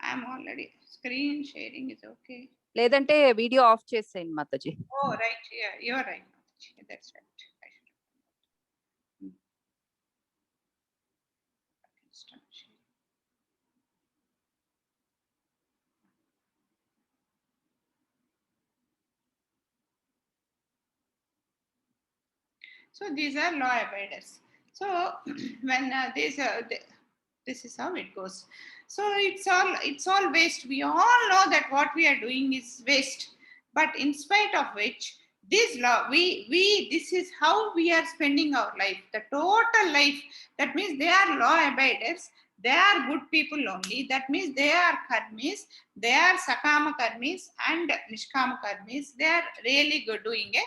I'm already screen sharing is okay. లేదంటే వీడియో ఆఫ్ చేసేయండి Mataji. Oh, right. Yeah, you're right, Mataji. That's right. So these are law abiders. So when this is how it goes. So it's all waste. We all know that what we are doing is waste. But in spite of which, this law, this is how we are spending our life, the total life. That means they are law abiders. They are good people only. That means they are karmis. They are sakama karmis and nishkama karmis. They are really good, doing a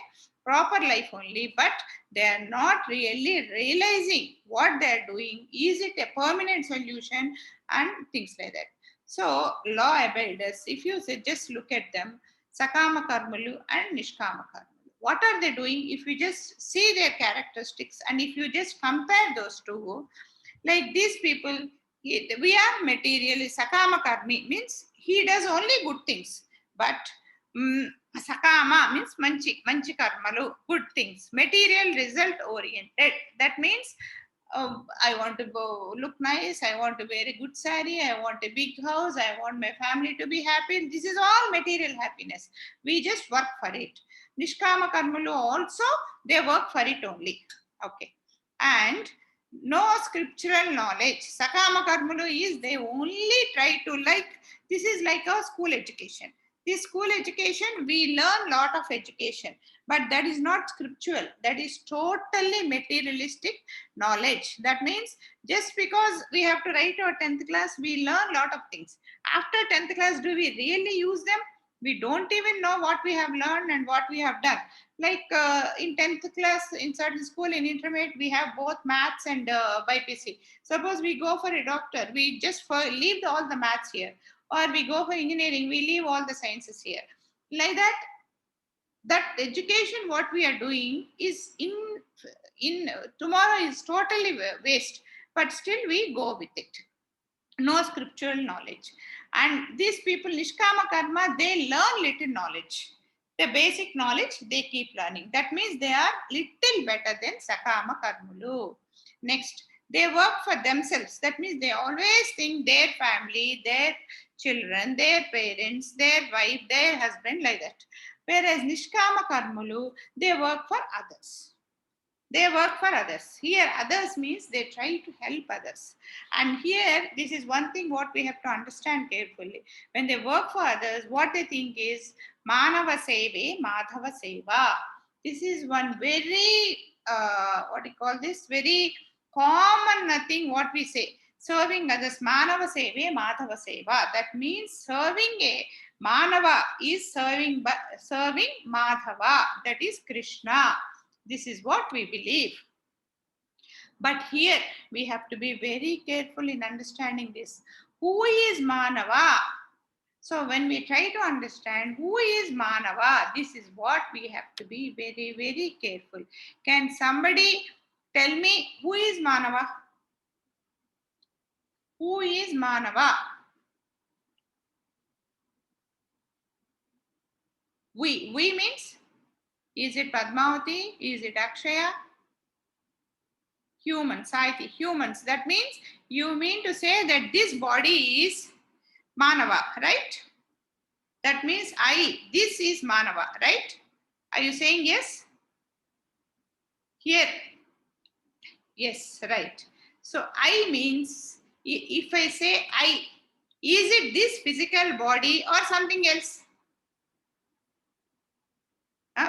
proper life only, but they are not really realizing what they are doing. Is it a permanent solution and things like that. So law abiders, if you say, just look at them, sakama karmalu and nishkama karmalu, what are they doing? If you just see their characteristics and if you just compare those two, like these people, we are materially sakama karmi, means he does only good things, but sakama means manchi karmalu, good things, material result oriented. That means I want to go look nice, I want to wear a good saree, I want a big house, I want my family to be happy. This is all material happiness. We just work for it. Nishkama karmalu also, they work for it only. Okay. And no scriptural knowledge. Sakama karmalu is they only try to, like, this is like a school education. This school education, we learn lot of education, but that is not scriptural. That is totally materialistic knowledge. That means just because we have to write our 10th class, we learn lot of things. After 10th class, do we really use them? We don't even know what we have learned and what we have done. Like in 10th class, in certain school, in intermediate, we have both maths and BPC. Suppose we go for a doctor, we just leave all the maths here. Or we go for engineering, we leave all the sciences here. Like that education, what we are doing is in tomorrow is totally waste, but still we go with it. No scriptural knowledge. And these people, Nishkama Karma, they learn little knowledge. The basic knowledge, they keep learning. That means they are little better than Sakama Karmulu. Next, they work for themselves. That means they always think their family, their children, their parents, their wife, their husband, like that. Whereas Nishkama Karmulu, they work for others. They work for others. Here, others means they try to help others. And here, this is one thing what we have to understand carefully. When they work for others, what they think is Manava Seve, Madhava Seva. This is one very, what do you call this? Very common thing what we say. Serving others, Manava Seve, Madhava Seva. That means serving a Manava is serving Madhava. That is Krishna. This is what we believe. But here we have to be very careful in understanding this. Who is Manava? So when we try to understand who is Manava, this is what we have to be very, very careful. Can somebody tell me who is Manava? Who is Manava? We means, is it Padmavati? Is it Akshaya? Humans, Saiti, humans. That means you mean to say that this body is Manava, right? That means this is Manava, right? Are you saying yes? Here, yes, right. So I means, if I say I, is it this physical body or something else?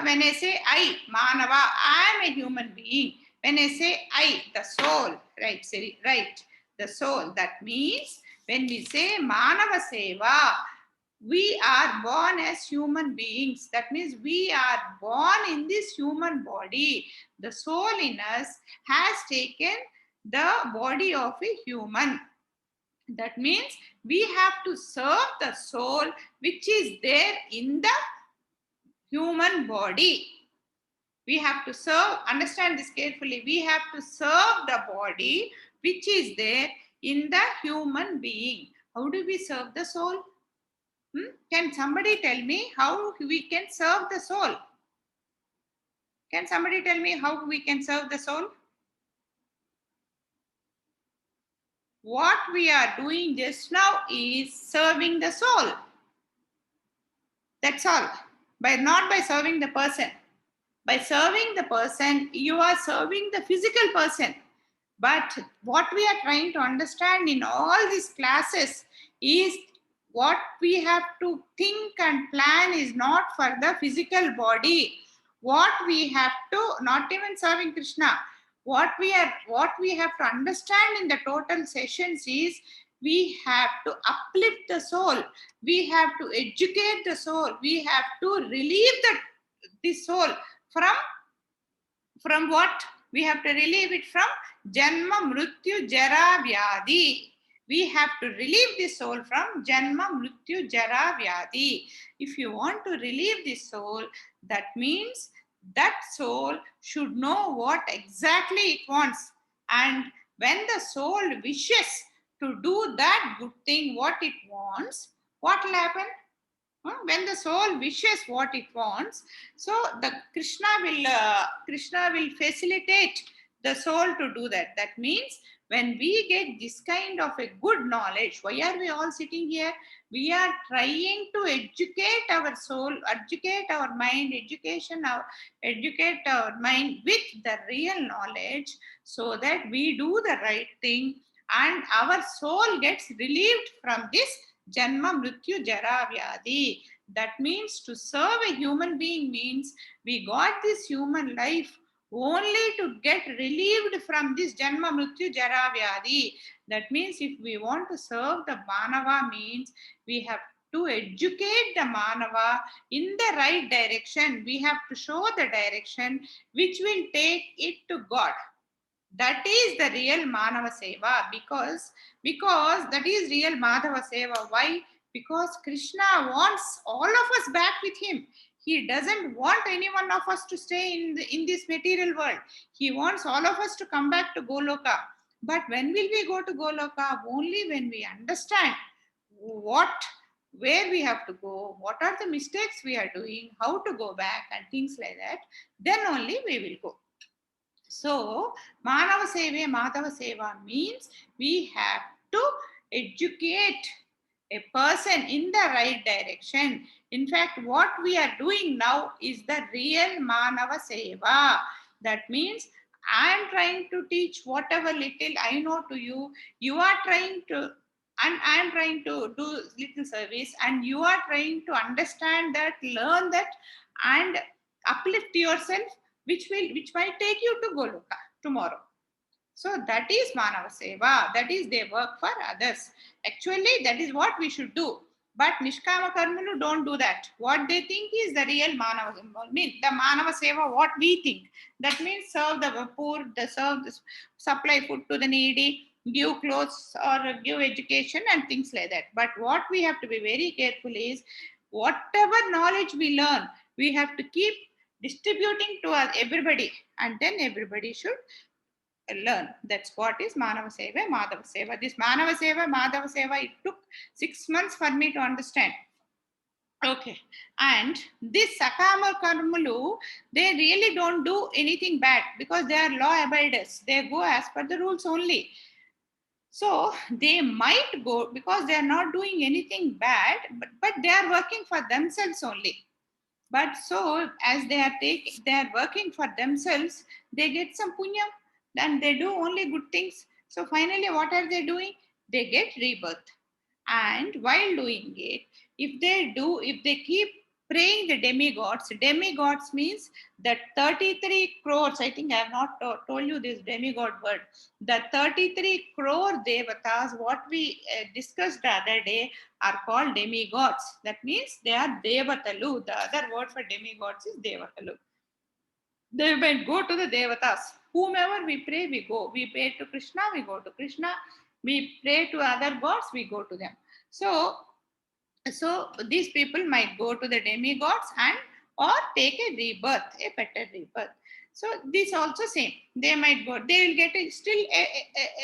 When I say I, Manava, I am a human being. When I say I, the soul, right, right, the soul, that means when we say Manava Seva, we are born as human beings. That means we are born in this human body. The soul in us has taken the body of a human. That means we have to serve the soul which is there in the human body. We have to serve, understand this carefully, we have to serve the body which is there in the human being. How do we serve the soul? Can somebody tell me how we can serve the soul? Can somebody tell me how we can serve the soul? What we are doing just now is serving the soul. That's all. Not by serving the person. By serving the person, you are serving the physical person. But what we are trying to understand in all these classes is what we have to think and plan is not for the physical body. What we have to, not even serving Krishna, what we have to understand in the total sessions is we have to uplift the soul. We have to educate the soul. We have to relieve the soul from what? We have to relieve it from Janma, Mrityu, Jara, Vyadi. We have to relieve the soul from Janma, Mrityu, Jara, Vyadi. If you want to relieve the soul, that means that soul should know what exactly it wants. And when the soul wishes to do that good thing, what it wants, what will happen? When the soul wishes what it wants, so the Krishna will facilitate the soul to do that. That means when we get this kind of a good knowledge, why are we all sitting here? We are trying to educate our soul, educate our mind, educate our mind with the real knowledge, so that we do the right thing and our soul gets relieved from this Janma, Mrityu, Jara, Vyadi. That means to serve a human being means we got this human life only to get relieved from this Janma Mrityu Jara Vyadi. That means if we want to serve the Manava means we have to educate the Manava in the right direction. We have to show the direction which will take it to God. That is the real Manava Seva, because that is real Madhava Seva. Why? Because Krishna wants all of us back with him. He doesn't want any one of us to stay in this material world. He wants all of us to come back to Goloka. But when will we go to Goloka? Only when we understand where we have to go, what are the mistakes we are doing, how to go back and things like that, then only we will go. So, Manava Seva, Madhava Seva means we have to educate a person in the right direction. In fact, what we are doing now is the real Manava Seva. That means I am trying to teach whatever little I know to you. You are trying to, and I am trying to do little service, and you are trying to understand that, learn that, and uplift yourself, which might take you to Goloka tomorrow. So that is Manava Seva. That is they work for others. Actually, that is what we should do. But Nishkama Karmalu don't do that. What they think is the real Manava Seva. Means the Manava Seva, what we think. That means serve the poor, supply food to the needy, give clothes or give education and things like that. But what we have to be very careful is, whatever knowledge we learn, we have to keep distributing to everybody, and then everybody should learn. That's what is Manava Seva, Madhava Seva. This Manava Seva, Madhava Seva, it took 6 months for me to understand. Okay, and this Sakama Karmalu, they really don't do anything bad because they are law abiders. They go as per the rules only. So they might go because they are not doing anything bad, but they are working for themselves only. But so as they are working for themselves, they get some punya, and they do only good things. So finally, what are they doing? They get rebirth. And while doing it, if they keep praying the demigods means that 33 crores, I think I have not told you this demigod word, the 33 crore devatas, what we discussed the other day, are called demigods. That means they are devatalu. The other word for demigods is devatalu. They might go to the devatas. Whomever we pray, we go. We pray to Krishna, we go to Krishna. We pray to other gods, we go to them. So these people might go to the demigods or take a rebirth, a better rebirth. So this also same. They might go. They will get still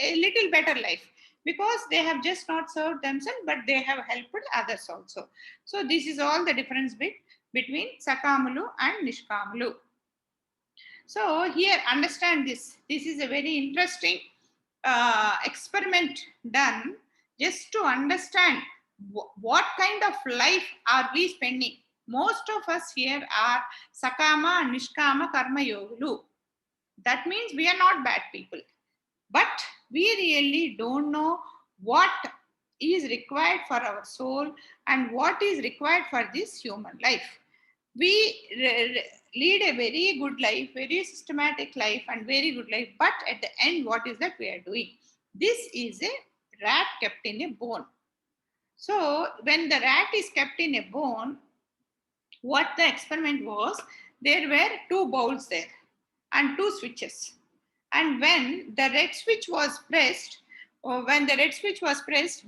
a little better life, because they have just not served themselves, but they have helped others also. So this is all the difference between Sakamalu and Nishkamalu. So here, understand this. This is a very interesting experiment done just to understand what kind of life are we spending. Most of us here are Sakama and Nishkama Karma Yogulu. That means we are not bad people. But we really don't know what is required for our soul and what is required for this human life. We lead a very good life, very systematic life and very good life. But at the end, what is that we are doing? This is a rat kept in a bone. So when the rat is kept in a bone, what the experiment was, there were 2 bowls there and 2 switches. And when the red switch was pressed,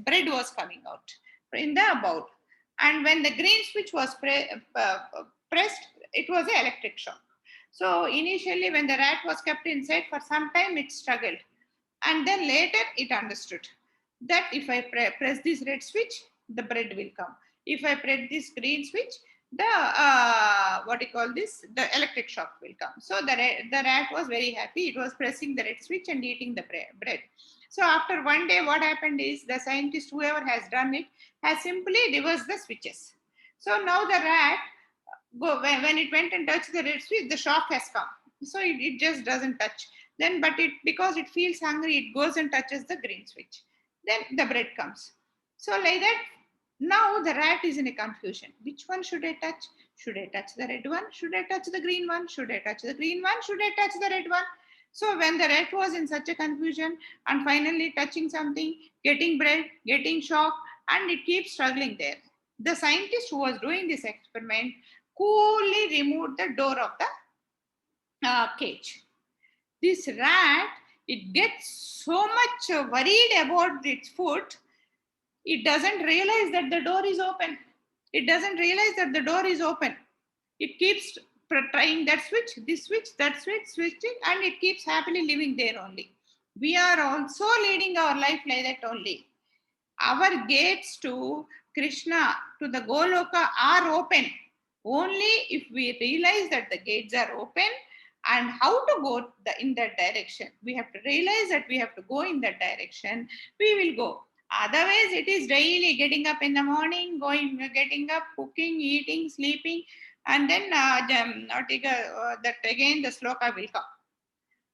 bread was coming out in the bowl. And when the green switch was pressed, it was an electric shock. So initially, when the rat was kept inside, for some time it struggled. And then later it understood that if I press this red switch, the bread will come. If I press this green switch, the the electric shock will come. So the rat was very happy. It was pressing the red switch and eating the bread. So after one day, what happened is the scientist, whoever has done it, has simply reversed the switches. So now the rat, when it went and touched the red switch, the shock has come. So it just doesn't touch. Then, because it feels hungry, it goes and touches the green switch. Then the bread comes. So like that, Now the rat is in a confusion. Which one should I touch? Should I touch the red one? Should I touch the green one? Should I touch the green one? Should I touch the red one? So when the rat was in such a confusion and finally touching something, getting bread, getting shocked, and it keeps struggling there. The scientist who was doing this experiment coolly removed the door of the cage. This rat, it gets so much worried about its food, it doesn't realize that the door is open. It doesn't realize that the door is open. It keeps trying that switch, this switch, that switch, switching, and it keeps happily living there only. We are also leading our life like that only. Our gates to Krishna, to the Goloka are open. Only if we realize that the gates are open and how to go in that direction. We have to realize that we have to go in that direction. We will go. Otherwise, it is daily getting up in the morning, getting up, cooking, eating, sleeping, and then that again the sloka will come.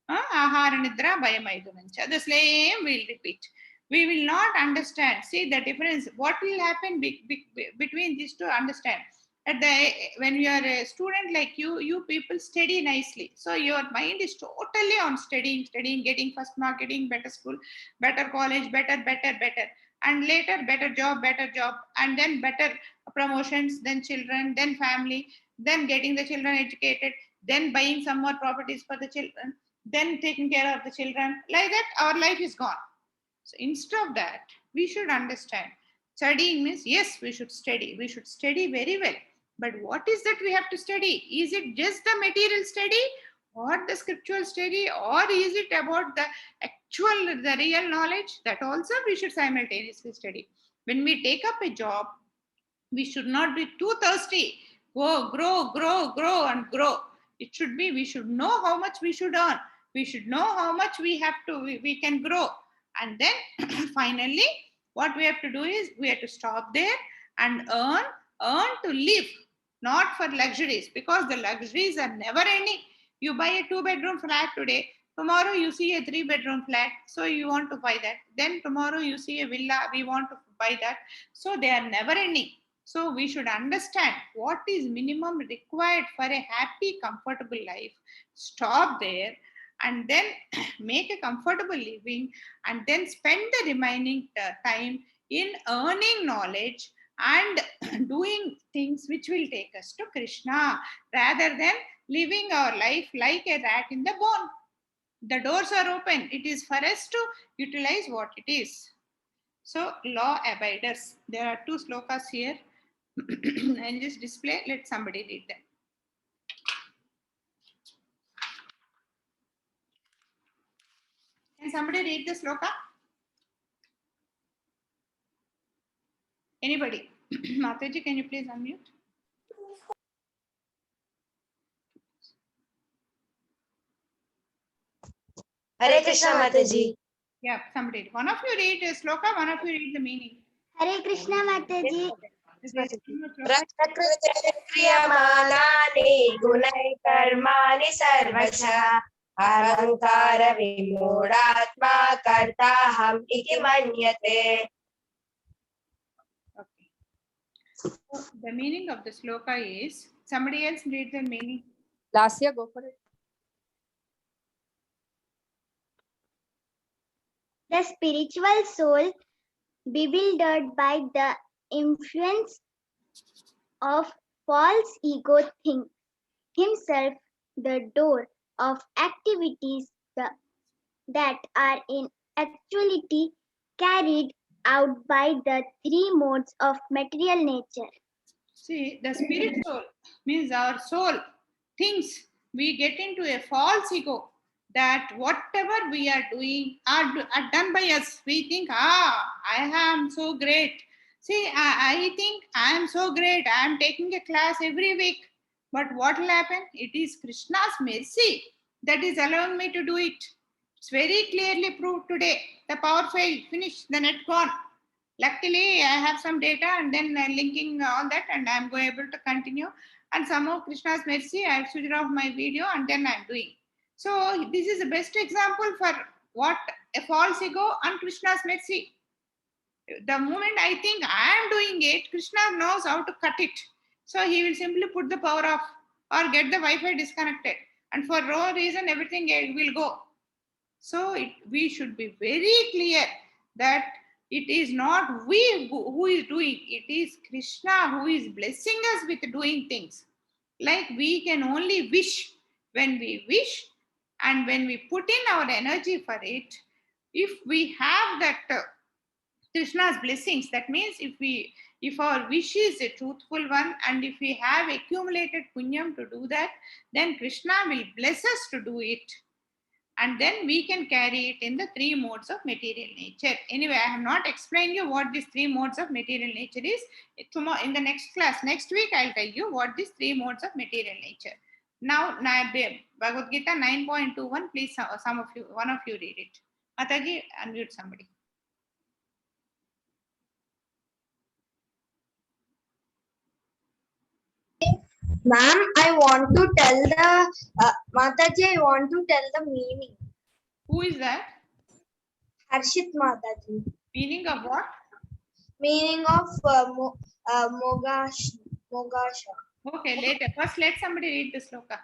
Ahara nidra bhayamaydumancha. The same will repeat. We will not understand. See the difference. What will happen between these two? Understand. When you are a student like you people study nicely. So your mind is totally on studying, getting first mark, getting better school, better college, better. And later better job, and then better promotions, then children, then family, then getting the children educated, then buying some more properties for the children, then taking care of the children. Like that, our life is gone. So instead of that, we should understand. Studying means, yes, we should study. We should study very well. But what is that we have to study? Is it just the material study or the scriptural study, or is it about the the real knowledge? That also we should simultaneously study. When we take up a job, we should not be too thirsty. Go, grow, and grow. It should be, we should know how much we should earn. We should know how much we can grow. And then finally, what we have to do is we have to stop there and earn to live, not for luxuries, because the luxuries are never ending. You buy a 2-bedroom flat today, tomorrow you see a 3-bedroom flat, so you want to buy that. Then tomorrow you see a villa, we want to buy that. So they are never ending. So we should understand what is minimum required for a happy, comfortable life. Stop there and then make a comfortable living, and then spend the remaining time in earning knowledge and doing things which will take us to Krishna, rather than living our life like a rat in the bone. The doors are open. It is for us to utilize what it is. So, law abiders. There are 2 slokas here. I'll just display. Let somebody read them. Can somebody read the sloka? Anybody? Mataji, can you please unmute? Hare Krishna Mataji. Yeah, somebody. One of you read the sloka, one of you read the meaning. Hare Krishna Mataji. Kriyamani gunai karmani sarvacha ahankara vimodatma kartaham iti manyate. Okay. So the meaning of the sloka is, somebody else read the meaning. Lasya, go for it. The spiritual soul, bewildered by the influence of false ego, thinks himself the door of activities that are in actuality carried out by the 3 modes of material nature. See, the spirit soul means our soul thinks, we get into a false ego that whatever we are doing are done by us. We think, I am so great. See, I think I am so great. I am taking a class every week. But what will happen? It is Krishna's mercy that is allowing me to do it. It's very clearly proved today. The power failed, finished, the net gone. Luckily, I have some data and then linking all that, and I'm going able to continue. And somehow Krishna's mercy, I switched off my video and then I'm doing. So this is the best example for what a false ego and Krishna's mercy. The moment I think I am doing it, Krishna knows how to cut it. So he will simply put the power off or get the Wi-Fi disconnected. And for no reason, everything will go. So we should be very clear that it is not we who is doing, it is Krishna who is blessing us with doing things. Like we can only wish when we wish, and when we put in our energy for it, if we have that Krishna's blessings, that means if our wish is a truthful one and if we have accumulated punyam to do that, then Krishna will bless us to do it. And then we can carry it in the three modes of material nature. Anyway, I have not explained you what these three modes of material nature is. Tomorrow, in the next class, next week, I'll tell you what these three modes of material nature. Now, Bhagavad Gita 9.21, please, some of you, one of you read it. Mataji, unmute somebody. Ma'am, I want to tell the Mataji, I want to tell the meaning. Who is that? Harshit Mataji. Meaning of what? Meaning of Mogasha. Okay, later. First, let somebody read the sloka.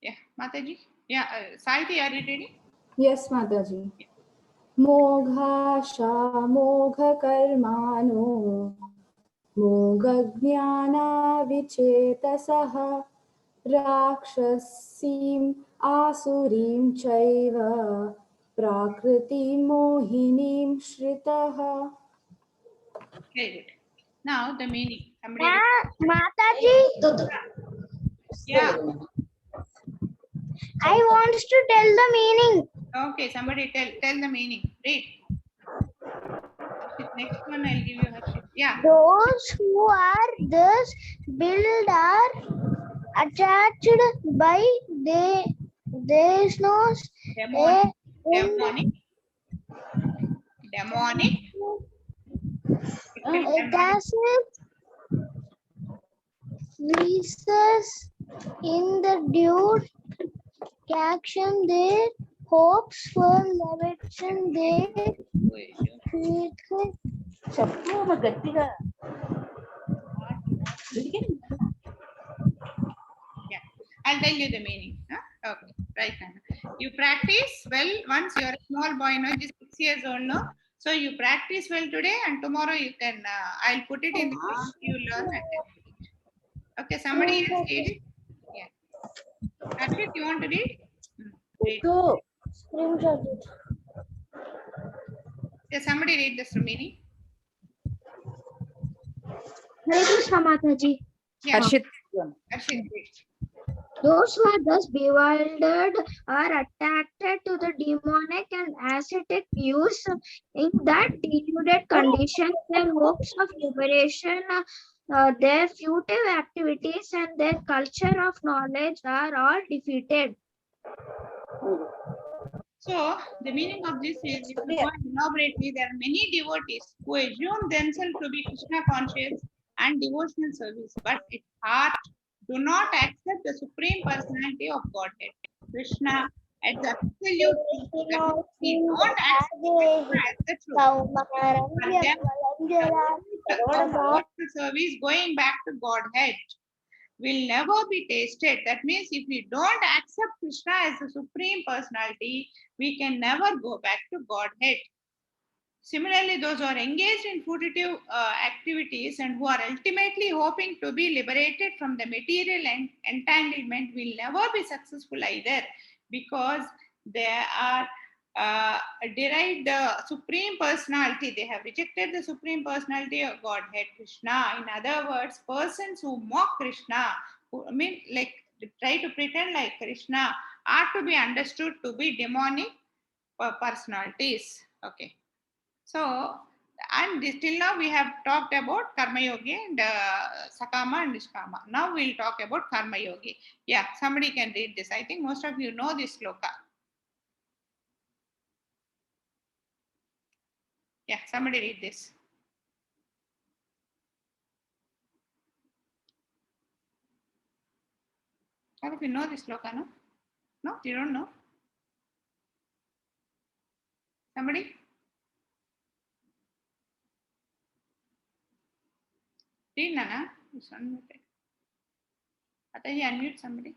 Yeah, Mataji. Yeah, Saiti, are you reading? Yes, Mataji. Moghasha moghkarmano moghajnana vichetasaha rakshasim asurim chaiva prakriti mohinim shritaha. Very good. Now the meaning. Somebody Mataji, yeah. I want to tell the meaning. Okay, somebody tell the meaning. Read. Next one I'll give you Harshit. Yeah. Those who are thus built are attached by nose Demonic. Reaches in the due action their hopes for elevation their Yeah, I'll tell you the meaning. Huh? Okay, right now. You practice well once you're a small boy, no, just 6 years old, no. So you practice well today, and tomorrow you can. I'll put it in the book. You learn and then read it. Okay, somebody else read it. Yeah. Harshit, you want to read? Read. Yeah, somebody read this meaning. Hare Krishna Mataji. Yeah. Harshit. Harshit, read. Those who are thus bewildered are attracted to the demonic and ascetic views. In that deluded condition, their hopes of liberation, their futile activities, and their culture of knowledge are all defeated. So the meaning of this is, if you go and elaborately, there are many devotees who assume themselves to be Krishna conscious and devotional service, but at heart do not accept the Supreme Personality of Godhead, Krishna, as the absolute truth. We don't accept Krishna as the truth. For them, the devotional service going back to Godhead will never be tasted. That means if we don't accept Krishna as the Supreme Personality, we can never go back to Godhead. Similarly, those who are engaged in fruitive activities and who are ultimately hoping to be liberated from the material entanglement will never be successful either, because they are derived the Supreme Personality. They have rejected the Supreme Personality of Godhead, Krishna. In other words, persons who mock Krishna, who like try to pretend like Krishna, are to be understood to be demonic personalities. Okay. So, and till now we have talked about Karma Yogi and Sakama and Nishkama. Now we'll talk about Karma Yogi. Yeah, somebody can read this. I think most of you know this sloka. Yeah, somebody read this. All of you know this sloka, no? No, you don't know? Somebody? Read, Nana. It's unmuted. Mataji, unmute somebody.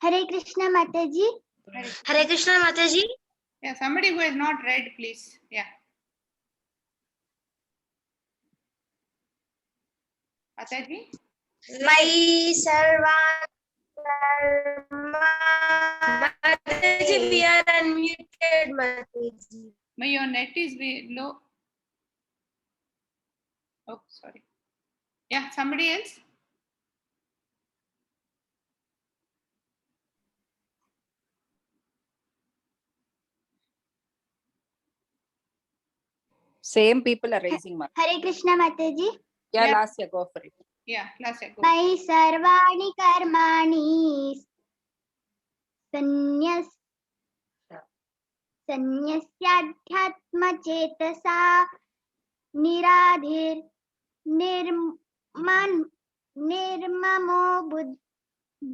Hare Krishna Mataji. Hare Krishna Mataji. Yeah, somebody who has not read, please. Yeah. Mataji? My Mataji, we are unmuted, Mataji. Your net is low. Oh, sorry. Yeah, somebody else? Same people are raising money. Hare Krishna Mataji. Yeah, Yeah. last year, go for it. Yeah, class go. Mai sarvani karmani sanyasyaadhyatma chetasa niradhir nirmamo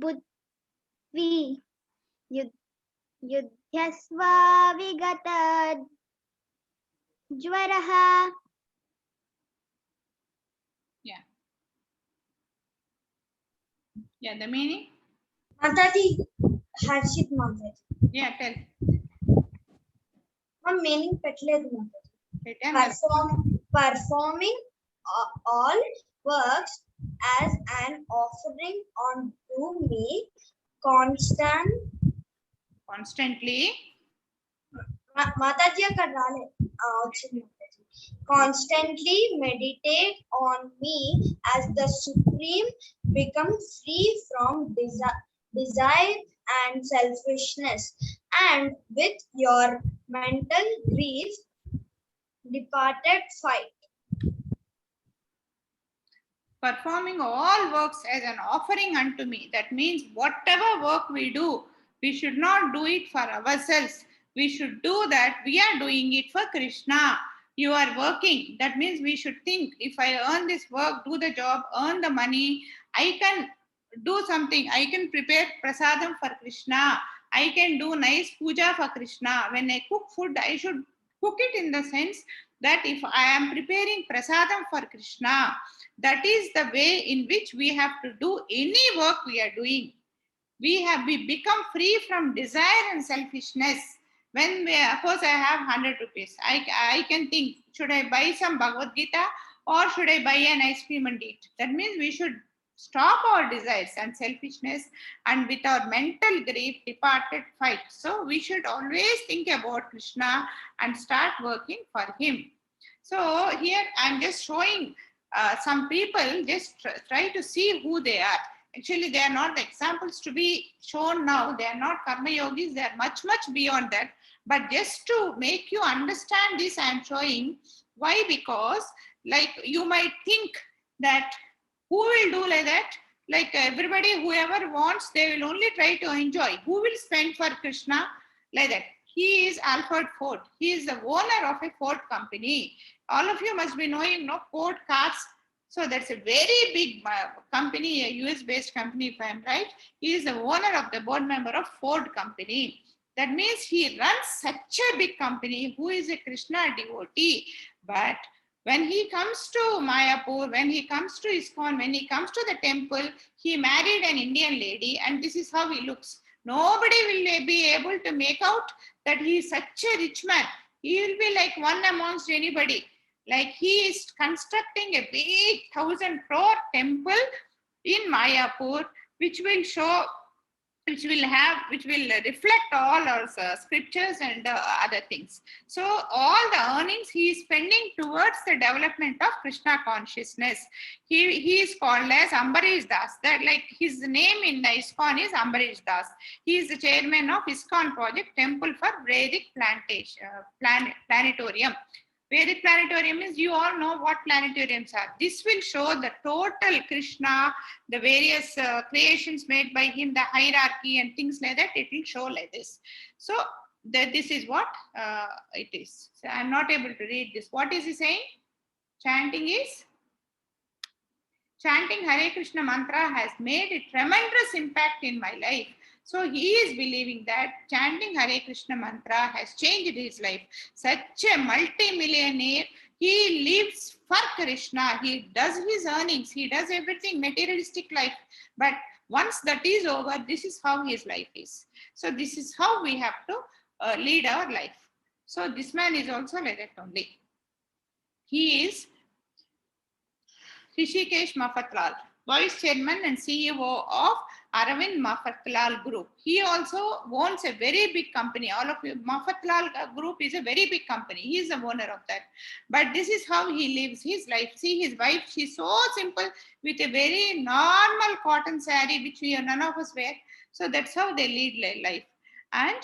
buddhi yudhyasva vigata jwaraha. Yeah, the meaning? Mataji, Harshit Mataji. Yeah, tell. What meaning petledu Mataji? Tell. Performing all works as an offering unto me Constantly. Mataji అక్కడ రాలే వచ్చింది Mataji. Constantly meditate on me as the supreme, become free from desire and selfishness, and with your mental grief departed fight. Performing all works as an offering unto me. That means whatever work we do, we should not do it for ourselves. We should do that. We are doing it for Krishna. You are working. That means we should think, if I earn this work, do the job, earn the money, I can do something. I can prepare prasadam for Krishna. I can do nice puja for Krishna. When I cook food, I should cook it in the sense that if I am preparing prasadam for Krishna, that is the way in which we have to do any work we are doing. We become free from desire and selfishness. When suppose I have 100 rupees, I can think, should I buy some Bhagavad Gita or should I buy an ice cream and eat? That means we should stop our desires and selfishness, and with our mental grief departed fight. So we should always think about Krishna and start working for him. So here I'm just showing some people, just try to see who they are. Actually, they are not the examples to be shown now. They are not karma yogis. They are much, much beyond that. But just to make you understand this, I am showing. Why? Because like you might think that who will do like that? Like everybody, whoever wants, they will only try to enjoy. Who will spend for Krishna like that? He is Alfred Ford. He is the owner of a Ford company. All of you must be knowing, no, Ford cars. So that's a very big company, a US-based company, if I'm right. He is the owner of the board member of Ford company. That means he runs such a big company. Who is a Krishna devotee? But when he comes to Mayapur, when he comes to ISKCON, when he comes to the temple, he married an Indian lady, and this is how he looks. Nobody will be able to make out that he is such a rich man. He will be like one amongst anybody. Like he is constructing a big 1,000 crore temple in Mayapur, which will show, which will reflect all our scriptures and other things. So all the earnings he is spending towards the development of Krishna consciousness. He is called as Ambarish Das. That like his name in the ISKCON is Ambarish Das. He is the chairman of ISKCON project Temple for Vedic Planetarium. Vedic planetarium is, you all know what planetariums are. This will show the total Krishna, the various creations made by him, the hierarchy and things like that. It will show like this. So this is what it is. So I'm not able to read this. What is he saying? Chanting is? chanting Hare Krishna mantra has made a tremendous impact in my life. So he is believing that chanting Hare Krishna mantra has changed his life. Such a multi-millionaire, he lives for Krishna. He does his earnings. He does everything, materialistic life. But once that is over, this is how his life is. So this is how we have to lead our life. So this man is also like that only. He is Rishikesh Mafatlal, Vice Chairman and CEO of Aravind Mafatlal Group. He also owns a very big company. All of you, Mafatlal Group is a very big company. He is the owner of that. But this is how he lives his life. See his wife, she's so simple with a very normal cotton saree, which none of us wear. So that's how they lead their life. And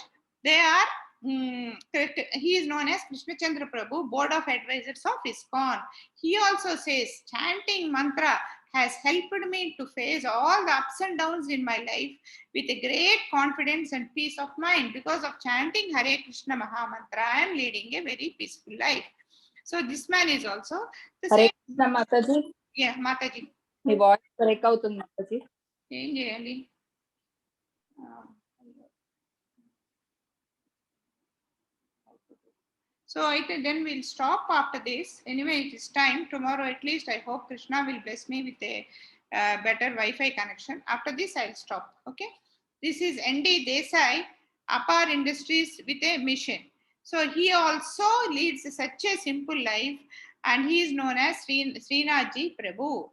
they are he is known as Krishna Chandra Prabhu, Board of Advisors of ISKCON. He also says, chanting mantra has helped me to face all the ups and downs in my life with a great confidence and peace of mind. Because of chanting Hare Krishna Maha Mantra, I am leading a very peaceful life. So this man is also the Hare same. Krishna Mataji. Yeah, Mataji. Me voice break అవుతుంది మాతాజీ. ఏం చేయాలి? So then we'll stop after this. Anyway, it is time. Tomorrow at least I hope Krishna will bless me with a better Wi-Fi connection. After this, I'll stop. Okay. This is ND Desai, Apar Industries with a mission. So he also leads such a simple life and he is known as Srinathji Prabhu.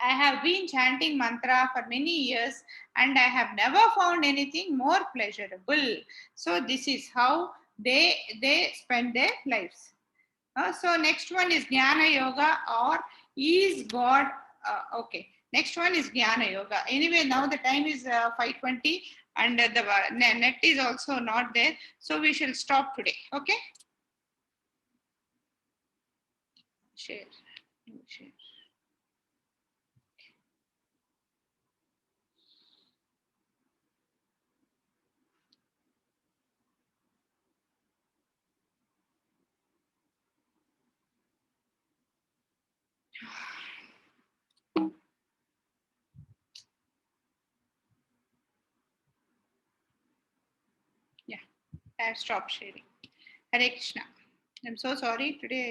I have been chanting mantra for many years and I have never found anything more pleasurable. So this is how they spend their lives. So next one is Jnana Yoga or is God. Okay, next one is Jnana Yoga. Anyway, now the time is 5:20 and the net is also not there. So we shall stop today. Okay. Share. Yeah, I have stopped sharing. Hare Krishna. I'm so sorry. Today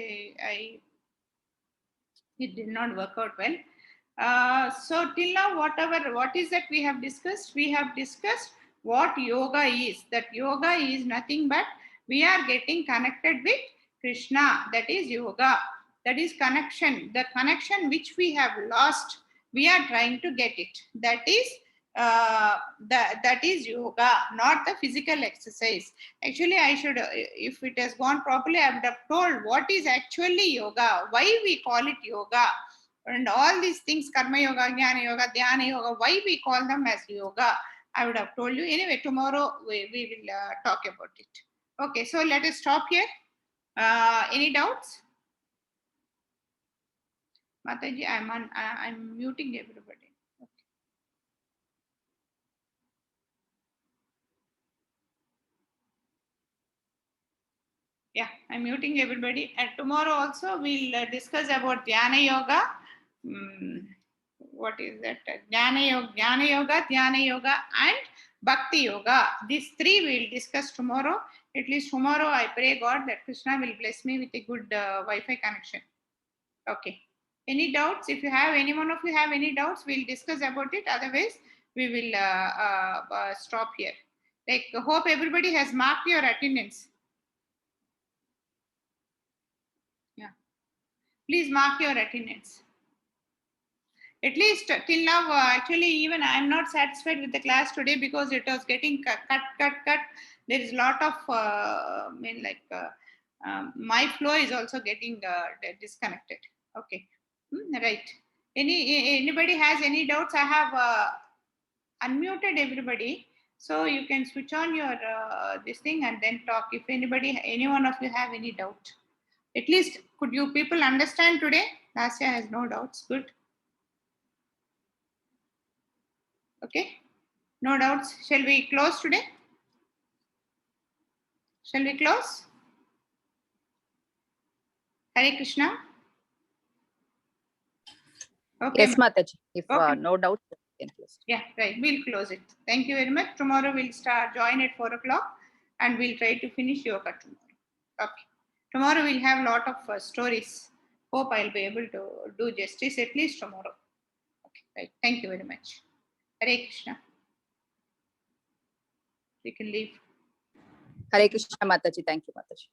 it did not work out well. So till now, what is that we have discussed? We have discussed what yoga is. That yoga is nothing but we are getting connected with Krishna. That is yoga. That is connection. The connection which we have lost, we are trying to get it. That is that is yoga, not the physical exercise. Actually, I should, if it has gone properly, I would have told what is actually yoga, why we call it yoga, and all these things, karma yoga, jnana yoga, dhyana yoga, why we call them as yoga. I would have told you. Anyway, tomorrow we will talk about it. Okay, so let us stop here. Any doubts? Mataji, I'm muting everybody. Yeah, I'm muting everybody. And tomorrow also we'll discuss about Dhyana Yoga. What is that? Jnana Yoga, Dhyana Yoga, and Bhakti Yoga. These three we'll discuss tomorrow. At least tomorrow, I pray God that Krishna will bless me with a good Wi-Fi connection. Okay. Any doubts? If you have, any one of you have any doubts, we'll discuss about it. Otherwise, we will stop here. Like, hope everybody has marked your attendance. Yeah. Please mark your attendance. At least till now, actually, even I am not satisfied with the class today because it was getting cut. There is a lot of, my flow is also getting disconnected. Okay, right. Anybody has any doubts? I have unmuted everybody, so you can switch on your this thing and then talk. If any one of you have any doubt, at least could you people understand today? Lasya has no doubts. Good. Okay, no doubts. Shall we close today? Shall we close? Hare Krishna. Okay. Yes, Mataji. If Okay. no doubt, we can close. Yeah, right. We'll close it. Thank you very much. Tomorrow we'll join at 4 o'clock and we'll try to finish yoga tomorrow. Okay. Tomorrow we'll have a lot of stories. Hope I'll be able to do justice at least tomorrow. Okay, right. Thank you very much. Hare Krishna. We can leave. Hare Krishna, Mataji. Thank you, Mataji.